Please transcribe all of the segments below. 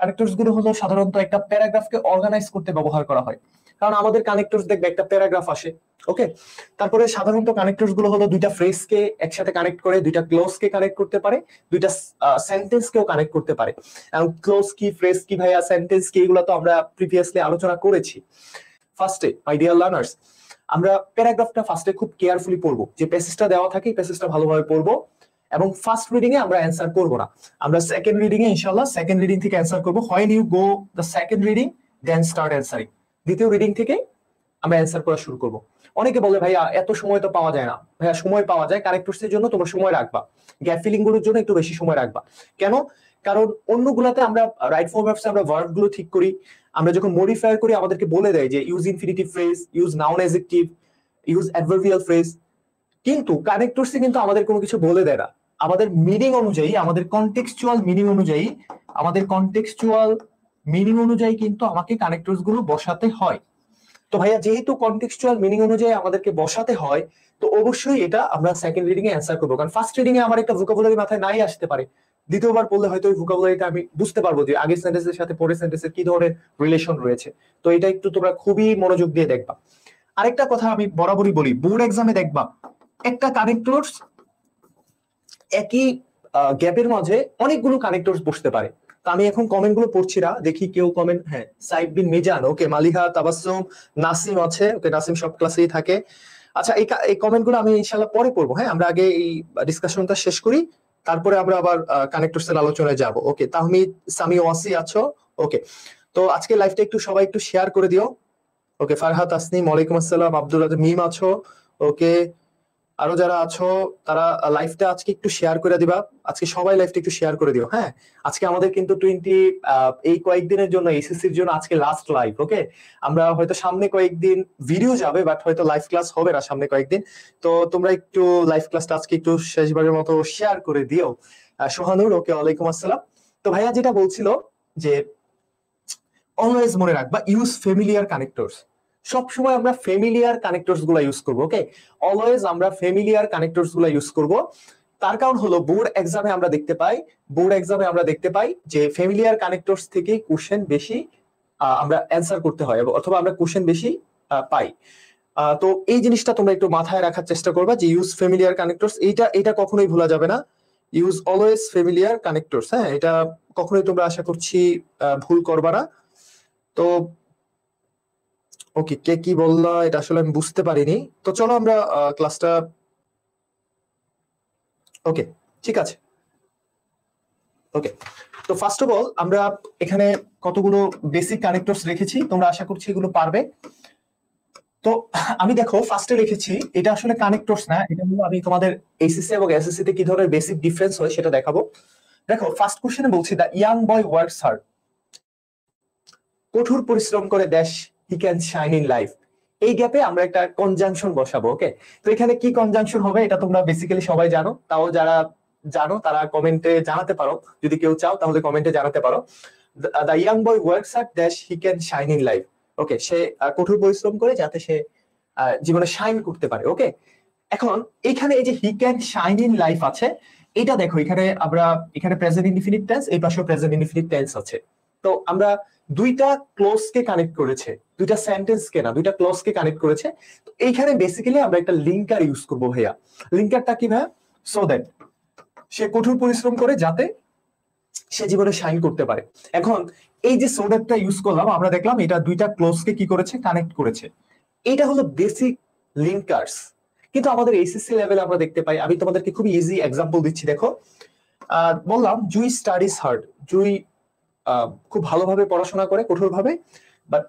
Connectors গুলো হলো সাধারণত একটা প্যারাগ্রাফকে অর্গানাইজ করতে ব্যবহার করা হয়। কারণ আমাদের কানেক্টরস দেখবে একটা প্যারাগ্রাফ আসে, ওকে। তারপরে সাধারণত কানেক্টরস গুলো হলো দুইটা ফ্রেজকে একসাথে কানেক্ট করে, দুইটা ক্লোজকে কানেক্ট করতে পারে, দুইটা সেন্টেন্সকেও কানেক্ট করতে পারে। এবং ক্লোজ কি, ফ্রেজ কি ভাইয়া, সেন্টেন্স কি, এগুলো তো আমরা প্রিভিয়াসলি আলোচনা করেছি। ফার্স্টে মাই ডিয়ার লার্নার্স, আমরা প্যারাগ্রাফটা ফার্স্টে খুব কেয়ারফুলি পড়বো, যে প্যাসেজটা দেওয়া থাকে প্যাসেজটা ভালোভাবে পড়বো, এবং ফার্স্ট রিডিং এ আমরা অ্যান্সার করবো না, আমরা সেকেন্ড রিডিং এ ইনশাআল্লাহ সেকেন্ড রিডিং থেকে অ্যান্সার করবো। When you go the second reading then start answering, দ্বিতীয় রিডিং থেকে আমরা অ্যান্সার করা শুরু করবো। অনেকে বলে ভাইয়া এত সময় তো পাওয়া যায় না। ভাইয়া সময় পাওয়া যায়, কারেক্টরসের জন্য তোমার সময় রাখবা, গ্যাপ ফিলিং গুলোর জন্য একটু বেশি সময় রাখবা। কেন? কারণ অন্যগুলাতে আমরা রাইট ফর্ম ভার্বসে আমরা ভার্ব গুলো ঠিক করি, আমরা যখন মডিফায়ার করি আমাদেরকে বলে দেয় যে use infinitive phrase, use noun adjective, use adverbial phrase. কিন্তু কানেক্টরসে কিন্তু আমাদের কোনো কিছু বলে দেয় না। আমাদের মিনিং অনুযায়ী, আমাদের কনটেক্সচুয়াল মিনিং অনুযায়ী, কিন্তু আমাকে কানেক্টরস গুলো বসাতে হয়। তো ভাইয়া যেহেতু কনটেক্সচুয়াল মিনিং অনুযায়ী আমাদেরকে বসাতে হয়, তো অবশ্যই এটা আমরা সেকেন্ড রিডিং এ অ্যান্সার করবো। কারণ ফার্স্ট রিডিং এ আমার একটা ভোকাবুলারি মাথায় নাই আসতে পারে, দ্বিতীয়বার পড়লে হয়তো ওই ভোকাবুলারিটা আমি বুঝতে পারবো যে আগের সেন্টেন্সের সাথে পরের সেন্টেন্সের কি ধরনের রিলেশন রয়েছে। তো এটা একটু তোমরা খুবই মনোযোগ দিয়ে দেখবা। আরেকটা কথা আমি বরাবরই বলি, বোর্ড এক্সামে দেখবা একটা কানেক্টরস একই গ্যাপের মাঝে অনেকগুলো কানেক্টরস বসতে পারে। তো আমি এখন কমেন্ট গুলো পড়ছি না, দেখি কেউ কমেন্ট, হ্যাঁ সাইদ বিন মিজান, ওকে, মালিহা, তাবাসসুম, নাসিম আছে, ওকে, নাসিম সব ক্লাসেই থাকে। আচ্ছা, এই কমেন্ট গুলো আমি ইনশাআল্লাহ পরে পড়বো। হ্যাঁ, আমরা আগে এই ডিসকাশনটা শেষ করি, তারপরে আমরা আবার কানেক্টরস এর আলোচনায় যাব। ওকে, তাহমিদ, সামি, ওয়াসি আছো? ওকে, তো আজকে লাইভটা একটু সবাই একটু শেয়ার করে দিও। ওকে, ফারহাত, আসনিম, ওয়ালাইকুম আসসালাম, আব্দুল মিম আছো? ওকে, আরো যারা আছো তারা লাইভটা আজকে একটু শেয়ার করে দিবা। আজকে সবাই লাইভটা একটু শেয়ার করে দিও। হ্যাঁ, আজকে আমাদের কিন্তু এই কয়েকদিনের জন্য এসএসসির জন্য আজকে লাস্ট লাইভ। ওকে, আমরা হয়তো সামনে কয়েকদিন ভিডিও যাবে, বাট হয়তো লাইভ ক্লাস হবে না সামনে কয়েকদিন। তো তোমরা একটু লাইভ ক্লাসটা আজকে একটু শেষবারের মতো শেয়ার করে দিও। সোহানুর, ওকে, ওয়ালাইকুম আসসালাম। তো ভাইয়া যেটা বলছিল যে অলওয়েজ মনে রাখবা ইউজ ফ্যামিলিয়ার কানেক্টরস। সবসময় আমরা ফ্যামিলিয়ার কানেক্টরস গুলা ইউজ করবো। ওকে, অলওয়েজ আমরা ফ্যামিলিয়ার কানেক্টরস গুলা ইউজ করব। তার কারণ হলো বোর্ড এক্সামে আমরা দেখতে পাই যে ফ্যামিলিয়ার কানেক্টরস থেকে কোশ্চেন বেশি আমরা অ্যান্সার করতে হয়, অথবা আমরা কোশ্চেন বেশি পাই। তো এই জিনিসটা তোমরা একটু মাথায় রাখার চেষ্টা করবা যে ইউজ ফ্যামিলিয়ার কানেক্টরস, এটা কখনোই ভোলা যাবে না। Use always familiar connectors. হ্যাঁ, এটা কখনোই তোমরা আশা করছি ভুল করবা না। তো ওকে, কে কি বললা এটা আসলে আমি বুঝতে পারিনি। তো চলো আমরা ক্লাসটা, ওকে, ঠিক আছে। ওকে, তো ফার্স্ট অফ অল আমরা এখানে কতগুলো বেসিক কানেক্টরস রেখেছি, তোমরা আশা করছি এগুলো পারবে। তো আমি দেখো ফার্স্টে রেখেছি, এটা আসলে কানেক্টরস না, এটা হলো আমি তোমাদের এইচএসসি এবং এসএসসি তে কি ধরনের বেসিক ডিফারেন্স হয় সেটা দেখাবো। দেখো ফার্স্ট কোশ্চেনে বলছি দা ইয়াং বয় ওয়ার্কস হার্ড, কঠোর পরিশ্রম করে দেশ, হি ক্যান শাইন ইন লাইফ। এই গ্যাপে আমরা একটা কনজাংশন বসাবো। ওকে, তো এখানে কি কনজাংশন হবে এটা তোমরা বেসিক্যালি সবাই জানো, তাও যারা জানো তারা কমেন্টে জানাতে পারো, যদি কেউ চাও তাহলে কমেন্টে জানাতে পারো। The young boy works hard dash he can shine in life. Okay, সে কঠোর পরিশ্রম করে যাতে সে জীবনে শাইন করতে পারে। ওকে, এখন এখানে এই যে হি ক্যান শাইন ইন লাইফ আছে, এটা দেখো এখানে প্রেজেন্ট ইনডিফিনিট টেন্স, এই পাশেও প্রেজেন্ট ইনডিফিনিট টেন্স আছে। তো আমরা দুইটা ক্লোজ কে কানেক্ট করেছে, দুইটা সেন্টেন্স কে না, দুইটা ক্লোজ কে কানেক্ট করেছে। তো এইখানে বেসিক্যালি আমরা একটা লিঙ্কার ইউজ করবো ভাইয়া। লিঙ্কারটা কি ভাইয়া? সো দ্যাট সে কঠোর পরিশ্রম করে যাতে সে জীবনে শাইন করতে পারে। এখন এই যে সো দ্যাটটা ইউজ করলাম, আমরা দেখলাম এটা দুইটা ক্লোজ কে কি করেছে, কানেক্ট করেছে। এটা হলো বেসিক লিঙ্কার্স। কিন্তু আমাদের এইচএসসি লেভেলে আমরা দেখতে পাই, আমি তোমাদেরকে খুব ইজি এক্সাম্পল দিচ্ছি। দেখো, বললাম জুই স্টাডিজ হার্ড, জুই খুব ভালোভাবে পড়াশোনা করে, কঠোরভাবে, but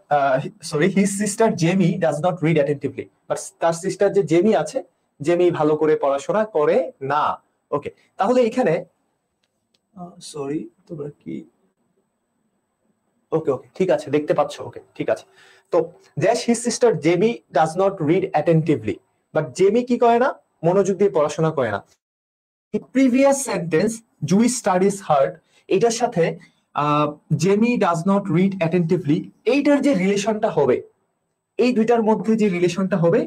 his sister Jamie does not read attentively. But তার সিস্টার যে জেমি আছে, জেমি ভালো করে পড়াশোনা করে না। ওকে, তাহলে এখানে সরি তোমরা কি, ওকে ওকে ঠিক আছে, দেখতে পাচ্ছ? ওকে, ঠিক আছে। তো দ্যাশ his sister Jamie does not read attentively, but Jamie কি করে না, মনোযোগ দিয়ে পড়াশোনা করে না। প্রিভিয়াস সেন্টেন্স জুই স্টাডিজ হার্ড, এটার সাথে Jamie does not read attentively, এইটার যে রিলেশনটা হবে, এই দুইটার মধ্যে যে রিলেশনটা হবে,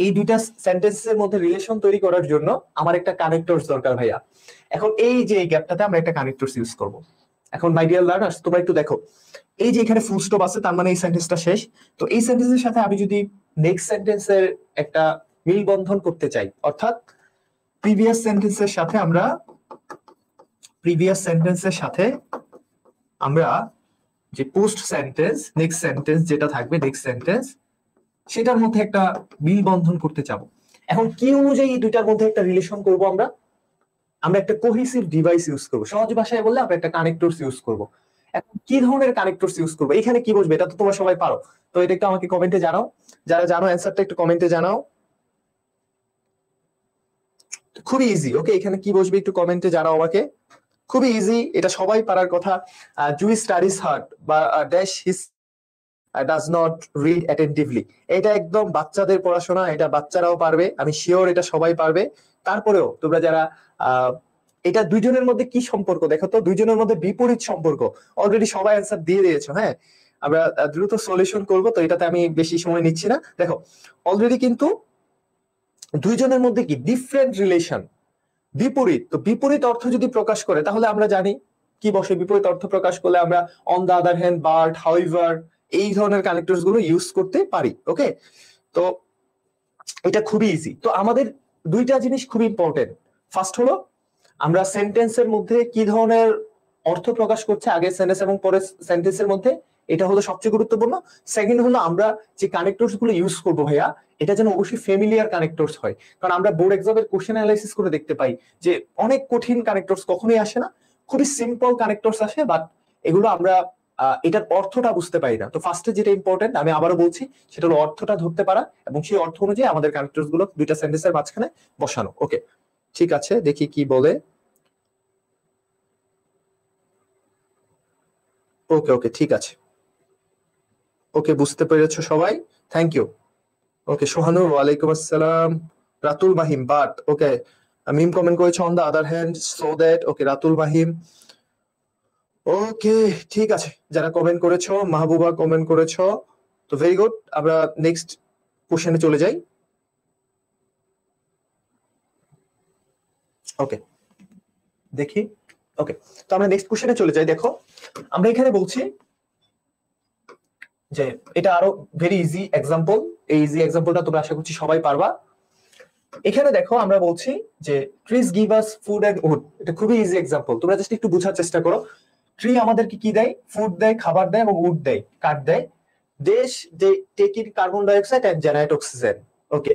এই দুইটা সেন্টেন্সের মধ্যে রিলেশন তৈরি করার জন্য আমার একটা কানেক্টরস দরকার ভাইয়া। এখন এই যে এই গ্যাপটাতে আমরা একটা কানেক্টরস ইউজ করব। এখন মাই ডিয়ার লার্নার্স তোমরা একটু দেখো, এই যে এখানে ফুল স্টপ আছে, তার মানে এই সেন্টেন্সটা শেষ। তো এই সেন্টেন্সের সাথে আমি যদি নেক্সট সেন্টেন্সের একটা মিল বন্ধন করতে চাই, অর্থাৎ প্রিভিয়াস সেন্টেন্সের সাথে আমরা যে পোস্ট সেন্টেন্স নেক্সট সেন্টেন্স যেটা থাকবে, নেক্সট সেন্টেন্স সেটার মধ্যে একটা মিল বন্ধন করতে চাবো। এখন কি অনুযায়ী এই দুইটার মধ্যে একটা রিলেশন করব আমরা একটা কোহেসিভ ডিভাইস ইউজ করব। সহজ ভাষায় বললে আমরা একটা কানেক্টরস ইউজ করব। এখন কি ধরনের কানেক্টরস ইউজ করব, এখানে কি বসবে এটা তো তোমরা সবাই পারো। তো এটা একটু আমাকে কমেন্টে জানাও, যারা জানো অ্যানসারটা একটু কমেন্টে জানাও। খুবই ইজি। ওকে, এখানে কি বসবে একটু কমেন্টে জানাও আমাকে। খুবই ইজি, এটা সবাই পারার কথা। জুই স্টাডিজ হার্ড বা dash his does not read attentively, এটা একদম বাচ্চাদের পড়াশোনা, এটা বাচ্চারাও পারবে, আমি শিওর এটা সবাই পারবে। তারপরেও তোমরা যারা এটা দুইজনের মধ্যে কি সম্পর্ক দেখো তো, দুইজনের মধ্যে বিপরীত সম্পর্ক। অলরেডি সবাই অ্যান্সার দিয়ে দিয়েছো। হ্যাঁ, আমরা দ্রুত সলিউশন করব, তো এটাতে আমি বেশি সময় নিচ্ছি না। দেখো অলরেডি কিন্তু দুইজনের মধ্যে কি ডিফারেন্ট রিলেশন, বিপরীত। তো বিপরীত অর্থ যদি প্রকাশ করে তাহলে আমরা জানি কি বসে, বিপরীত অর্থ প্রকাশ করলে আমরা on the other hand, but, however এই ধরনের কানেক্টরস গুলো ইউজ করতে পারি। ওকে, তো এটা খুবই ইজি। তো আমাদের দুইটা জিনিস খুবই ইম্পর্টেন্ট। ফার্স্ট হলো আমরা সেন্টেন্সের মধ্যে কি ধরনের অর্থ প্রকাশ করছে আগের সেন্টেন্স এবং পরের সেন্টেন্সের মধ্যে, এটা হলো সবচেয়ে গুরুত্বপূর্ণ। সেকেন্ড হলো আমরা যে কানেক্টরস গুলো ইউজ করবো ভাইয়া, এটা যেন অবশ্যই ফ্যামিলিয়ার কানেক্টরস হয়। কারণ আমরা বোর্ড এক্সামের কোশ্চেন অ্যানালাইসিস করে দেখতে পাই যে অনেক কঠিন কানেক্টরস কখনোই আসে না, খুবই সিম্পল কানেক্টরস আসে, বাট এগুলো আমরা এটার অর্থটা বুঝতে পারি না। তো ফার্স্টে যেটা ইম্পর্টেন্ট, আমি আবারও বলছি, সেটা হলো অর্থটা ধরতে পারা এবং সেই অর্থ অনুযায়ী আমাদের কানেক্টরস গুলো দুইটা সেন্টেন্সের মাঝখানে বসানো। ওকে, ঠিক আছে, দেখি কি বলে। ওকে ওকে, ঠিক আছে। ওকে, বুঝতে পেরেছো সবাই, থ্যাংক ইউ। ওকে, সোহানুর ওয়ালাইকুম আসসালাম। Ratul Mahim, but okay Mim comment করেছে on the other hand, so that. Okay, Ratul Mahim, okay ঠিক আছে। যারা কমেন্ট করেছো, মাহবুবা কমেন্ট করেছো, তো ভেরি গুড। আমরা নেক্সট কোশ্চেনে চলে যাই। ওকে, দেখি। ওকে, তো আমরা নেক্সট কোশ্চেনে চলে যাই। দেখো আমরা এখানে বলছি যে এটা আরো ভেরি ইজি এক্সাম্পল। এই ইজি এক্সাম্পলটা তোমরা আশা করছি সবাই পারবা। এখানে দেখো আমরা বলছি যে trees give us food and wood, এটা খুবই ইজি এক্সাম্পল, তোমরা জাস্ট একটু বোঝার চেষ্টা করো। ট্রি আমাদেরকে কি দেয়? ফুড দেয়, খাবার দেয় এবং উড দেয়, কাঠ দেয়। These they take in carbon dioxide and generate oxygen. Okay,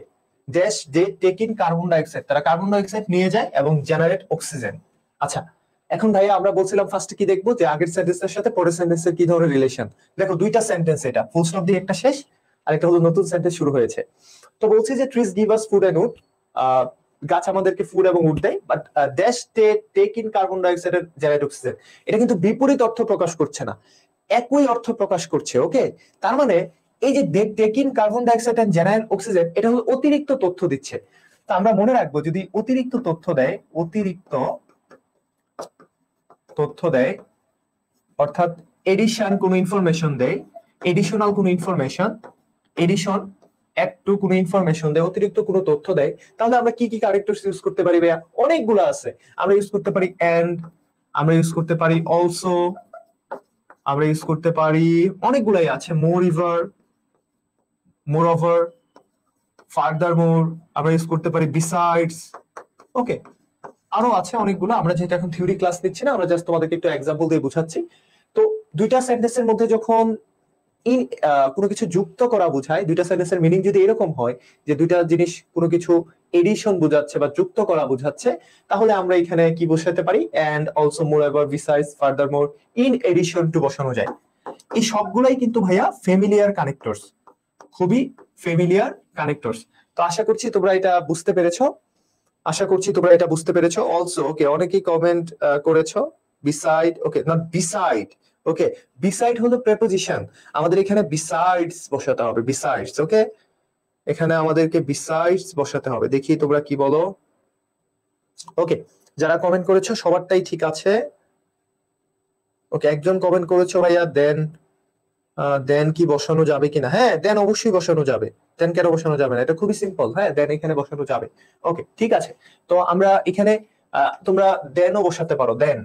these they take in carbon dioxide, তারা কার্বন ডাইঅক্সাইড নিয়ে যায় এবং জেনারেট অক্সিজেন। আচ্ছা, এখন ভাইয়া আমরা বলছিলাম ফার্স্টে কি দেখবো, যে আগের সেন্টেন্সের সাথে পরের সেন্টেন্সের কি ধরনের রিলেশন। দেখো দুইটা সেন্টেন্স, এটা ফুল স্টপ দিয়ে একটা শেষ আর একটা হলো নতুন সেন্টেন্স শুরু হয়েছে। তো বলছি যে trees give us food and wood, গাছ আমাদেরকে ফুড এবং উড দেয়, but these take in carbon dioxide and generate oxygen. এটা কিন্তু বিপরীত অর্থ প্রকাশ করছে না, একই অর্থ প্রকাশ করছে। ওকে, তার মানে এই যে take in carbon dioxide and generate oxygen, এটা হলো অতিরিক্ত তথ্য দিচ্ছে। তো আমরা মনে রাখবো, যদি অতিরিক্ত তথ্য দেয়, অতিরিক্ত তথ্য দেয় অর্থাৎ এডিশন কোন ইনফরমেশন দেয়, এডিশনাল কোন ইনফরমেশন, এডিশন একটু কোন ইনফরমেশন দেয়, অতিরিক্ত কোন তথ্য দেয়, তাহলে আমরা কি কি কারেক্টরস ইউজ করতে পারি ভাইয়া? অনেকগুলো আছে। আমরা ইউজ করতে পারি এন্ড, আমরা ইউজ করতে পারি অলসো, আমরা ইউজ করতে পারি অনেকগুলাই আছে, মোর ইভার, মোর ওভার, ফার্দার মোর, আমরা ইউজ করতে পারি বিসাইডস। ওকে, আরো আছে অনেকগুলো। আমরা যেহেতু এখন থিওরি ক্লাস নিচ্ছি না, আমরা জাস্ট তোমাদেরকে একটু এক্সাম্পল দিয়ে বুঝাচ্ছি। তো দুইটা সেন্টেন্সের মধ্যে যখন কোনো কিছু যুক্ত করা বোঝায়, দুইটা সেন্টেন্সের মিনিং যদি এরকম হয় যে দুইটা জিনিস কোনো কিছু এডিশন বোঝাচ্ছে বা যুক্ত করা বোঝাচ্ছে, তাহলে আমরা এখানে কি বসাতে পারি? And, also, moreover, besides, furthermore, in addition to বসানো যায়। এই সবগুলাই কিন্তু ভাইয়া ফ্যামিলিয়ার কানেক্টরস, খুবই ফ্যামিলিয়ার কানেক্টরস। তো আশা করছি তোমরা এটা বুঝতে পেরেছো, আশা করছি তোমরা এটা বুঝতে পেরেছো। অলসো, ওকে, অনেকেই কমেন্ট করেছো beside. Okay, not beside. Okay, beside হলো প্রেপোজিশন, আমাদের এখানে বিসাইডস বসাতে হবে, বিসাইডস। ওকে, এখানে আমাদেরকে বিসাইডস বসাতে হবে। দেখি তোমরা কি বলো। ওকে, যারা কমেন্ট করেছো সবারটাই ঠিক আছে। ওকে, একজন কমেন্ট করেছো ভাইয়া দেন, দেন কি বসানো যাবে কিনা? হ্যাঁ, দেন অবশ্যই বসানো যাবে। দেন কেন বসানো যাবে না? এটা খুবই সিম্পল। হ্যাঁ, দেন এখানে বসানো যাবে। ওকে, ঠিক আছে। তো আমরা এখানে তোমরা দেনও বসাতে পারো, দেন,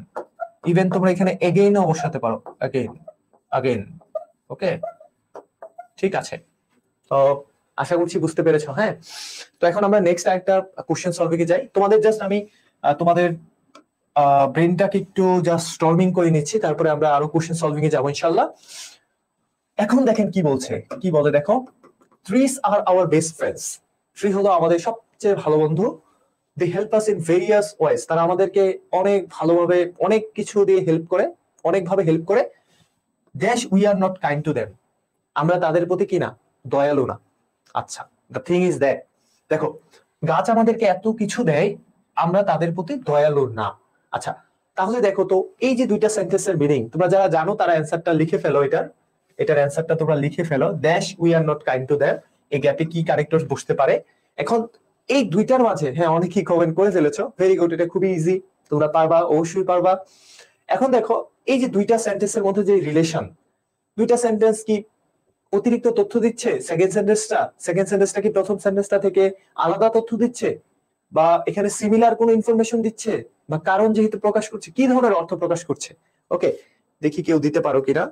ইভেন তোমরা এখানে এগেইনও বসাতে পারো, अगेन अगेन। ওকে, ঠিক আছে। তো আশা করছি বুঝতে পেরেছো। হ্যাঁ, তো এখন আমরা নেক্সট একটা কোশ্চেন সলভিং এ যাই। তোমাদের জাস্ট আমি তোমাদের ব্রেনটাকে একটু জাস্ট স্টর্মিং করে নিচ্ছি, তারপরে আমরা আরো কোশ্চেন সলভিং এ যাবো ইনশাআল্লাহ। এখন দেখেন কি বলছে, কি বলে দেখো, trees are our best friends. Tree হলো আমাদের সবচেয়ে ভালো বন্ধু। They help us in various ways. তারা আমাদেরকে অনেক ভালোভাবে অনেক কিছু দিয়ে হেল্প করে, অনেকভাবে হেল্প করে। Dash we are not kind to them. আমরা তাদের প্রতি কি না, দয়ালু না। আচ্ছা, দ্য থিং ইজ দ্যাট, দেখো গাছ আমাদেরকে এত কিছু দেয়, আমরা তাদের প্রতি দয়ালু না। আচ্ছা, তাহলে দেখো তো এই যে দুইটা সেন্টেন্সের মিনিং তোমরা যারা জানো তারা অ্যান্সারটা লিখে ফেলো। এটার অ্যান্সারটা তোমরা লিখে ফেলো। Dash we are not kind to them, এই গ্যাপে কি ক্যারেক্টারস বসতে পারে। এখন এই দুইটার মাঝে, হ্যাঁ অনেকেই কমেন্ট করে ফেলেছো, ভেরি গুড, এটা খুবই ইজি, তোমরা পারবা, অবশ্যই পারবা। এখন দেখো এই যে দুইটা সেন্টেন্সের মধ্যে যে রিলেশন, দুইটা সেন্টেন্স কি অতিরিক্ত তথ্য দিচ্ছে? সেকেন্ড সেন্টেন্সটা কি প্রথম সেন্টেন্সটা থেকে আলাদা তথ্য দিচ্ছে, বা এখানে সিমিলার কোনো ইনফরমেশন দিচ্ছে, বা কারণ যেহেতু প্রকাশ করছে, কি ধরনের অর্থ প্রকাশ করছে? ওকে, দেখি কেউ দিতে পারো কিনা।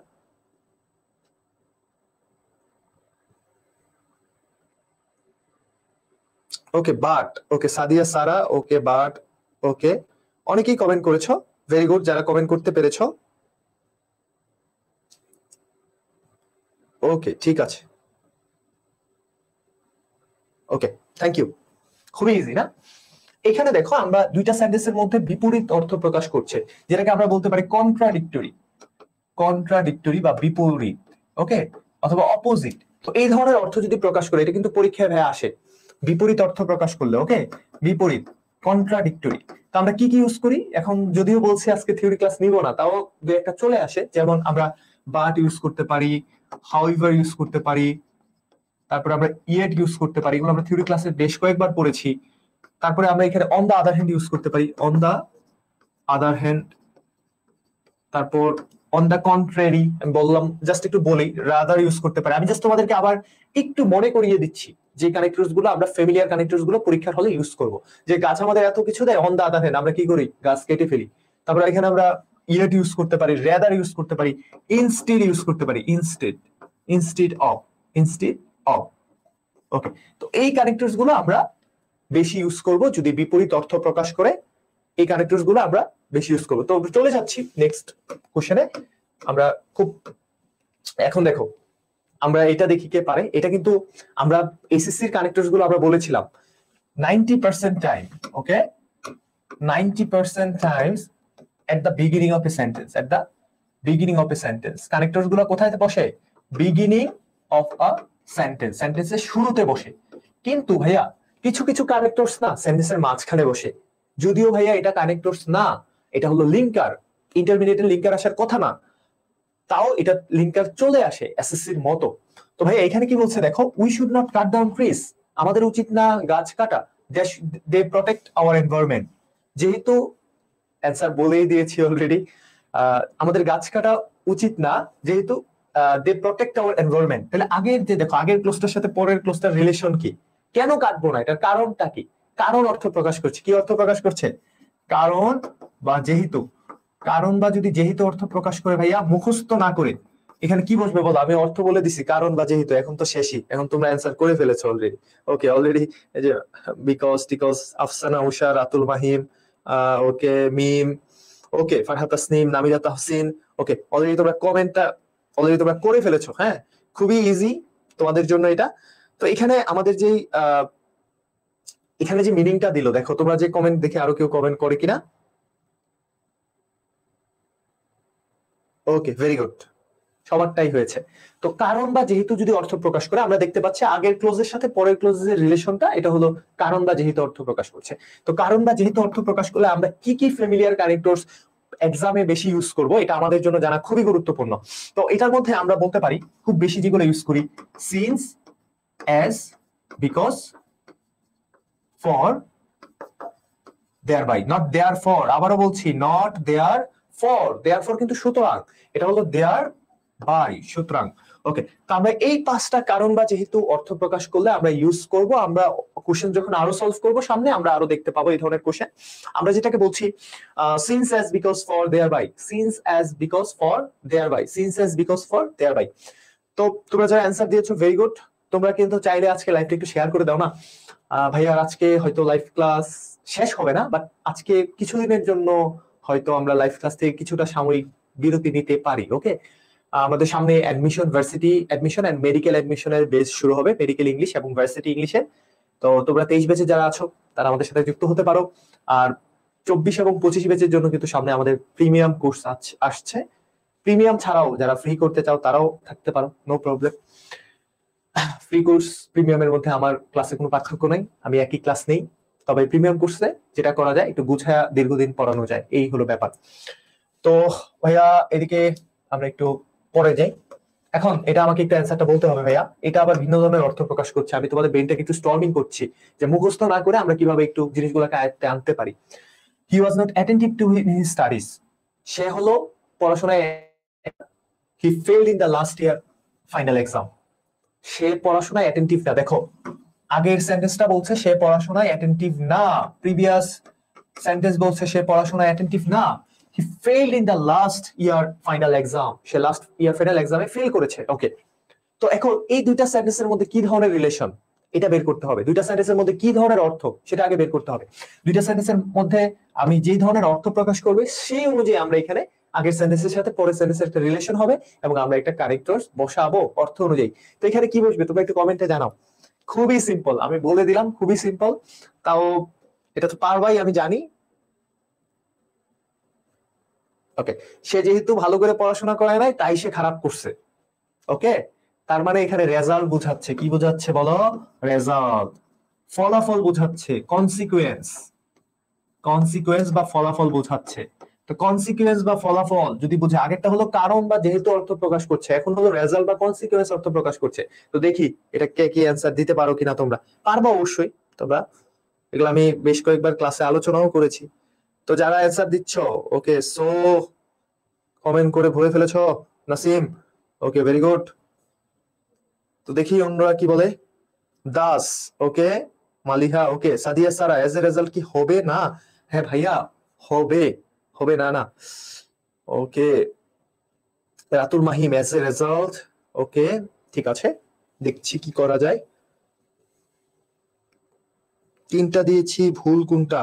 Okay but, okay Sadia Sara, okay but, okay অনেকেই কমেন্ট করেছো, ভেরি গুড যারা কমেন্ট করতে পেরেছো। ওকে ঠিক আছে, ওকে থ্যাংক ইউ। খুবই ইজি না? এখানে দেখো আমরা দুইটা সেন্টেন্সের মধ্যে বিপরীত অর্থ প্রকাশ করছে, যেটাকে আমরা বলতে পারি কন্ট্রাডিক্টরি, কন্ট্রাডিক্টরি বা বিপরীত, ওকে, অথবা অপোজিট। তো এই ধরনের অর্থ যদি প্রকাশ করে, এটা কিন্তু পরীক্ষায় ভাই আসে, বিপরীত অর্থ প্রকাশ করলে, ওকে, বিপরীত, কন্ট্রাডিক্টরি। তো আমরা কি কি ইউজ করি? এখন যদিও বলছি আজকে থিওরি ক্লাস নিব না, তাও দুই একটা চলে আসে। যেমন আমরা বাট ইউজ করতে পারি, হাউএভার ইউজ করতে পারি, তারপরে আমরা ইয়েট ইউজ করতে পারি, এগুলো আমরা থিওরি ক্লাসে বেশ কয়েকবার পড়েছি। তারপরে আমরা এখানে on the other hand use করতে পারি, অন দা আদার হ্যান্ড। তারপর অন দা কন্ট্রারি আমি বললাম, জাস্ট একটু বলি, রাদার ইউজ করতে পারি। আমি জাস্ট তোমাদেরকে আবার একটু মনে করিয়ে দিচ্ছি যে কানেক্টরস গুলো আমরা ফ্যামিলিয়ার কানেক্টরস গুলো পরীক্ষার হলে ইউজ করব। যে গাছ আমাদের এত কিছু দেয়, অন দা আদার হ্যান্ড আমরা কি করি, গাছ কেটে ফেলি। তারপর এখানে আমরা ইয়েট ইউজ করতে পারি, রেদার ইউজ করতে পারি, ইনস্টেড ইউজ করতে পারি, instead, instead of, instead of. Okay, তো এই কানেক্টরস গুলো আমরা বেশি ইউজ করব যদি বিপরীত অর্থ প্রকাশ করে। এই কানেক্টরস গুলো আমরা বেশি ইউজ করবো। তো চলে যাচ্ছি নেক্সট কোশ্চেনে। আমরা খুব, এখন দেখো আমরা এটা দেখি কে পারে। এটা কিন্তু আমরা এসএসসি এর কানেক্টরস গুলো আমরা বলেছিলাম 90% time, okay, 90% Times at the beginning of a sentence, at the beginning of a sentence. Connectors গুলো কোথায় বসে? বিগিনিং অফ আ সেন্টেন্স, সেন্টেন্সের শুরুতে বসে। কিন্তু ভাইয়া কিছু কিছু কানেক্টরস না সেন্টেন্সের মাঝখানে বসে। যদিও ভাইয়া এটা কানেক্টরস না, এটা হলো লিঙ্কার, ইন্টারমিডিয়েটের লিঙ্কার আসার কথা না, তাও এটা লিঙ্কার চলে আসে এসএসসির মতো। তো ভাই এখানে কি বলছে দেখো, we should not cut down trees, আমাদের উচিত না গাছ কাটা। দে প্রটেক্ট আওয়ার এনভায়রনমেন্ট, যেহেতু অ্যান্সার বলেই দিয়েছি অলরেডি, আমাদের গাছ কাটা উচিত না, যেহেতু দে প্রটেক্ট আওয়ার এনভায়রনমেন্ট। তাহলে আগের যে দেখো, আগের ক্লোজটার সাথে পরের ক্লোজটার রিলেশন কি? কেন কাটবো না, এটার কারণটা কি? কারণ অর্থ প্রকাশ করছে, কি অর্থ প্রকাশ করছে? কারণ বা যেহেতু। কারণ বা যদি যেহেতু অর্থ প্রকাশ করে ভাইয়া, মুখস্থ না করে এখানে কি বসবে বলো? আমি অর্থ বলে দিছি, কারণ বা যেহেতু, এখন তো শেষই, এখন তোমরা অ্যান্সার করে ফেলেছো অলরেডি। ওকে অলরেডি, এই যে বিকজ, টিকজ, Afsana, Usha, Ratul Mahim, okay Mim, okay Farhat Tasnim, Namira Tahsin, okay already তোমরা কমেন্টটা অলরেডি তোমরা করে ফেলেছো। হ্যাঁ, খুবই ইজি তোমাদের জন্য এটা। তো এখানে আমাদের যেই এখানে যে মিনিংটা দিল, দেখো তোমরা যে কমেন্ট দেখে আরো কেউ কমেন্ট করে কিনা। ওকে ভেরি গুড, সবারটাই হয়েছে। তো কারণ বা যেহেতু যদি অর্থ প্রকাশ করে, আমরা দেখতে পাচ্ছি আগের ক্লোজের সাথে পরের ক্লোজের রিলেশনটা, এটা হলো কারণ বা যেহেতু অর্থ প্রকাশ করছে। তো কারণ বা যেহেতু অর্থ প্রকাশ করলে আমরা কি কি ফ্যামিলিয়ার কানেক্টরস এক্সামে বেশি ইউজ করব, এটা আমাদের জন্য জানা খুবই গুরুত্বপূর্ণ। তো এটার মধ্যে আমরা বলতে পারি খুব বেশি যেগুলো ইউজ করি, since, as, because, for, thereby, not therefore. আবারও বলছি, not therefore, therefore কিন্তু সুতরাং, এটা হলো দেয়ার বাই, সুতরাং। ওকে, তো আমরা এই 5টা কারণ বা যেহেতু অর্থ প্রকাশ করলে আমরা ইউজ করব, আমরা কোশ্চেন যখন আরো সলভ করব সামনে আমরা আরো দেখতে পাবো এই ধরনের কোশ্চেন। আমরা যেটাকে বলছি since as because for thereby, since as because for thereby, since as because for thereby. তো তোমরা যারা অ্যান্সার দিয়েছো ভেরি গুড। তোমরা কিন্তু চাইলে আজকে লাইভটা একটু শেয়ার করে দাও না। ভাইয়া আজকে হয়তো লাইভ ক্লাস শেষ হবে না, বাট আজকে কিছুদিনের জন্য হয়তো আমরা লাইভ ক্লাস থেকে কিছুটা সাময়িক বিরতি নিতে পারি। ওকে, আমাদের সামনে admission, varsity admission and medical অ্যাডমিশনের বেস শুরু হবে, মেডিকেল ইংলিশ এবং ভার্সিটি ইংলিশে। তো তোমরা 23 ব্যাচে যারা আছো তারা আমাদের সাথে যুক্ত হতে পারো। আর 24 এবং 25 ব্যাচের জন্য কিন্তু সামনে আমাদের প্রিমিয়াম কোর্স আসছে। প্রিমিয়াম ছাড়াও যারা ফ্রি করতে চাও তারাও থাকতে পারো, নো প্রবলেম। ফ্রি কোর্স প্রিমিয়ামের মধ্যে আমার ক্লাসে কোনো পার্থক্য নাই, আমি একই ক্লাস নেই। তবে প্রিমিয়াম কোর্সে যেটা করা যায় একটু গুছায়া দীর্ঘদিন পড়ানো যায়, এই হলো ব্যাপার। তো ভাইয়া এদিকে আমরা একটু পরে যাই। এখন এটা আমাকে একটু অ্যান্সারটা বলতে হবে ভাইয়া, এটা আবার ভিন্ন ধরনের অর্থ প্রকাশ করছে। আমি তোমাদের ব্রেনটাকে একটু স্টর্মিং করছি যে মুখস্থ না করে আমরা কিভাবে একটু জিনিসগুলোকে আয়ত্তে আনতে পারি। He was not attentive to his studies, সে হলো পড়াশোনায়, he failed in the last year final exam. সে পড়াশোনায় অ্যাটেন্টিভ না। দেখো আগের সেন্টেন্সটা বলছে সে পড়াশোনায় অ্যাটেন্টিভ না, প্রিভিয়াস সেন্টেন্স বলছে সে পড়াশোনায় অ্যাটেন্টিভ না। He failed in the last year final exam, সে লাস্ট ইয়ার ফাইনাল এক্সামে ফেল করেছে। ওকে, তো এখন এই দুইটা সেন্টেন্সের মধ্যে কি ধরনের রিলেশন এটা বের করতে হবে, দুইটা সেন্টেন্সের মধ্যে কি ধরনের অর্থ সেটা আগে বের করতে হবে। দুইটা সেন্টেন্সের মধ্যে আমি যে ধরনের অর্থ প্রকাশ করবে সেই অনুযায়ী আমরা এখানে আগের সেন্টেন্সের সাথে পরের সেন্টেন্সের একটা রিলেশন হবে এবং আমরা একটা কারেক্টরস বসাবো অর্থ অনুযায়ী। তো এখানে কি বসবে তোমরা একটু কমেন্টে জানাও। খুবই সিম্পল, আমি বলে দিলাম খুবই সিম্পল, তাও এটা তো পারবাই আমি জানি। ওকে, সে যেহেতু ভালো করে পড়াশোনা করে নাই তাই সে খারাপ করছে। ওকে, তার মানে এখানে রেজাল্ট বুঝাচ্ছে, কি বুঝাচ্ছে বলো? রেজাল্ট, ফলাফল বুঝাচ্ছে, কনসিকুয়েন্স, কনসিকুয়েন্স বা ফলাফল বুঝাচ্ছে। তো কনসিকুয়েন্স বা ফলাফল যদি বুঝে, আগেরটা হলো কারণ বা যেহেতু অর্থ প্রকাশ করছে, এখন হলো রেজাল্ট বা কনসিকুয়েন্স অর্থ প্রকাশ করছে। তো দেখি এটা কে কি অ্যান্সার দিতে পারো কিনা তোমরা। পারবা অবশ্যই তোমরা, এগুলো আমি বেশ কয়েকবার ক্লাসে আলোচনাও করেছি। তো যারা অ্যান্সার দিচ্ছ, ওকে, সো কমেন্ট করে ভরে ফেলেছো নাসিম, ওকে ভেরি গুড। তো দেখি অন্যরা কি বলে। Das, okay, Maliha, okay, Sadia Sara, as a result কি হবে না? হ্যাঁ ভাইয়া হবে, হবে না না। Okay, Ratul Mahim, as a result, okay, ঠিক আছে, দেখছি কি করা যায়। 3টা দিয়েছি, ভুল কোনটা?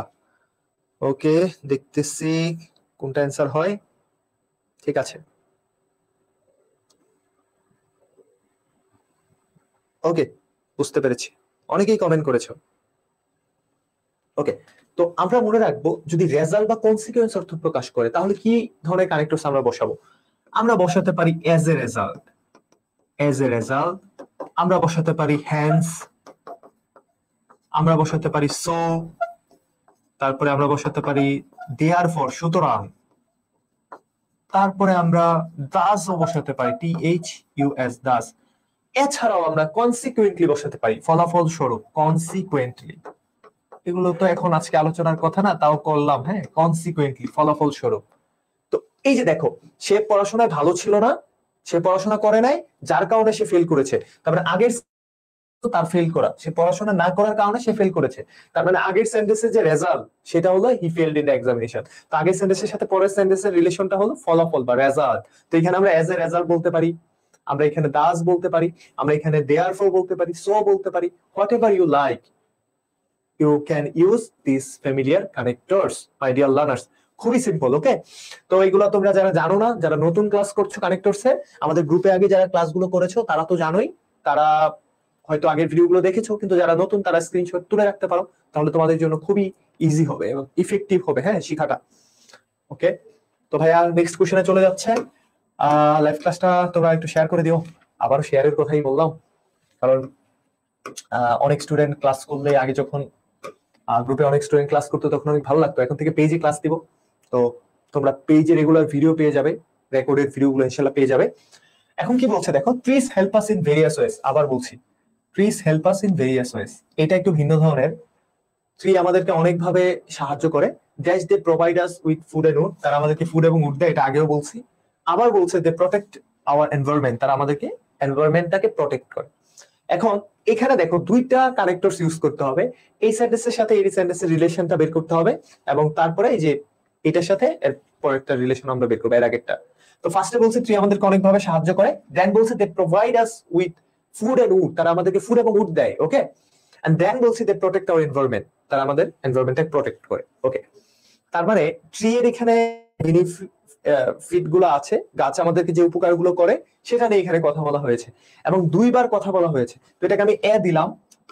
ওকে, দেখতেছি কোনটা অ্যান্সার হয়। ঠিক আছে, ওকে, বুঝতে পেরেছি, অনেকেই কমেন্ট করেছো। ওকে, তো আমরা মনে রাখবো যদি রেজাল্ট বা কনসিকুয়েন্স অর্থ প্রকাশ করে তাহলে কি ধরনের কানেক্টরস আমরা বসাবো। আমরা বসাতে পারি age a result, age a result. আমরা বসাতে পারি হ্যান্স, আমরা বসাতে পারি সো, তারপরে আমরা বসাতে পারি দেয়ার ফর, সুতরাং। তারপরে আমরা দাসও বসাতে পারি, THUS, দাস। এছাড়াও আমরা কনসিকুয়েন্টলি বসাতে পারি, ফলাফল স্বরূপ, কনসিকুয়েন্টলি। এগুলো তো এখন আজকে আলোচনার কথা না, তাও করলাম। হ্যাঁ, কনসিকুয়েন্টলি, ফলাফল স্বরূপ। তো এই যে দেখো, সে পড়াশোনায় ভালো ছিল না, সে পড়াশোনা করে নাই, যার কারণে সে ফেল করেছে। তারপরে আগের তার ফেল করা, সে পড়াশোনা না করার কারণে সে ফেল করেছে। তার মানে আগের সেন্টেন্সের যে রেজাল্ট সেটা হলো হি ফেলড ইন দ্য এক্সামিনেশন। তো আগের সেন্টেন্সের সাথে পরের সেন্টেন্সের রিলেশনটা হলো ফলাফল বা রেজাল্ট। তো এখানে আমরা এজ এ রেজাল্ট বলতে পারি, আমরা এখানে দাস বলতে পারি, আমরা এখানে দেয়ার ফর বলতে পারি, সো বলতে পারি, whatever you like you can use this familiar connectors, my dear learners. খুবই সিম্পল। ওকে, তো এইগুলো তোমরা যারা জানো না, যারা নতুন ক্লাস করছো কানেক্টরসে, আমাদের গ্রুপে আগে যারা ক্লাসগুলো করেছো তারা তো জানোই, তারা হয়তো আগের ভিডিওগুলো দেখেছো, কিন্তু যারা নতুন তারা স্ক্রিনশট তুলে রাখতে পারো, তাহলে তোমাদের জন্য খুবই ইজি হবে এবং ইফেক্টিভ হবে, হ্যাঁ, শিখাটা। ওকে, তো ভাইয়া নেক্সট কোশ্চেনে চলে যাচ্ছে। লাইভ ক্লাসটা তোমরা একটু শেয়ার করে দিও। আবারও শেয়ারের কথাই বললাম, কারণ অনেক স্টুডেন্ট ক্লাস করলে, আগে যখন গ্রুপে অনেক স্টুডেন্ট ক্লাস করতো তখন অনেক ভালো লাগতো। এখন থেকে পেজে ক্লাস দিব, তো তোমরা পেজে রেগুলার ভিডিও পেয়ে যাবে, রেকর্ডেড ভিডিওগুলো ইনশাআল্লাহ পেয়ে যাবে। এখন কি বলছে দেখো, please help us in various ways. আবার বলছি, please help us in various ways. এটা একটু ভিন্ন ধরনের। ট্রি আমাদেরকে অনেকভাবে সাহায্য করে। Dash they provide us with food and wood, তারা আমাদেরকে ফুড এবং উড দেয়, এটা আগেও বলছি। আবার বলছে দে প্রোটেক্ট আওয়ার এনভায়রনমেন্ট, তারা আমাদেরকে এনভায়রনমেন্টটাকে প্রোটেক্ট করে। এখন এখানে দেখো দুইটা কানেক্টরস ইউজ করতে হবে, এই সেন্টেন্সের সাথে এই সেন্টেন্সের রিলেশনটা বের করতে হবে, এবং তারপরে এই যে এটার সাথে এর পরেরটা রিলেশন আমরা বের করবো, এর আগেরটা। তো ফার্স্টে বলছে ট্রি আমাদেরকে অনেকভাবে সাহায্য করে, দেন বলছে they provide us with food and wood, তারা আমাদেরকে ফুড এবং উড দেয়, ওকে। এন্ড দেন বলছে দে প্রোটেক্ট আওয়ার এনভায়রনমেন্ট, তারা আমাদের এনভায়রনমেন্টটাকে প্রোটেক্ট করে, ওকে। তার মানে ট্রি এর এখানে বেনিফিট গুলো আছে, গাছ আমাদেরকে যে উপকারগুলো করে সেটা নিয়ে এখানে কথা বলা হয়েছে, এবং দুইবার কথা বলা হয়েছে। তো এটাকে আমি এ দিলাম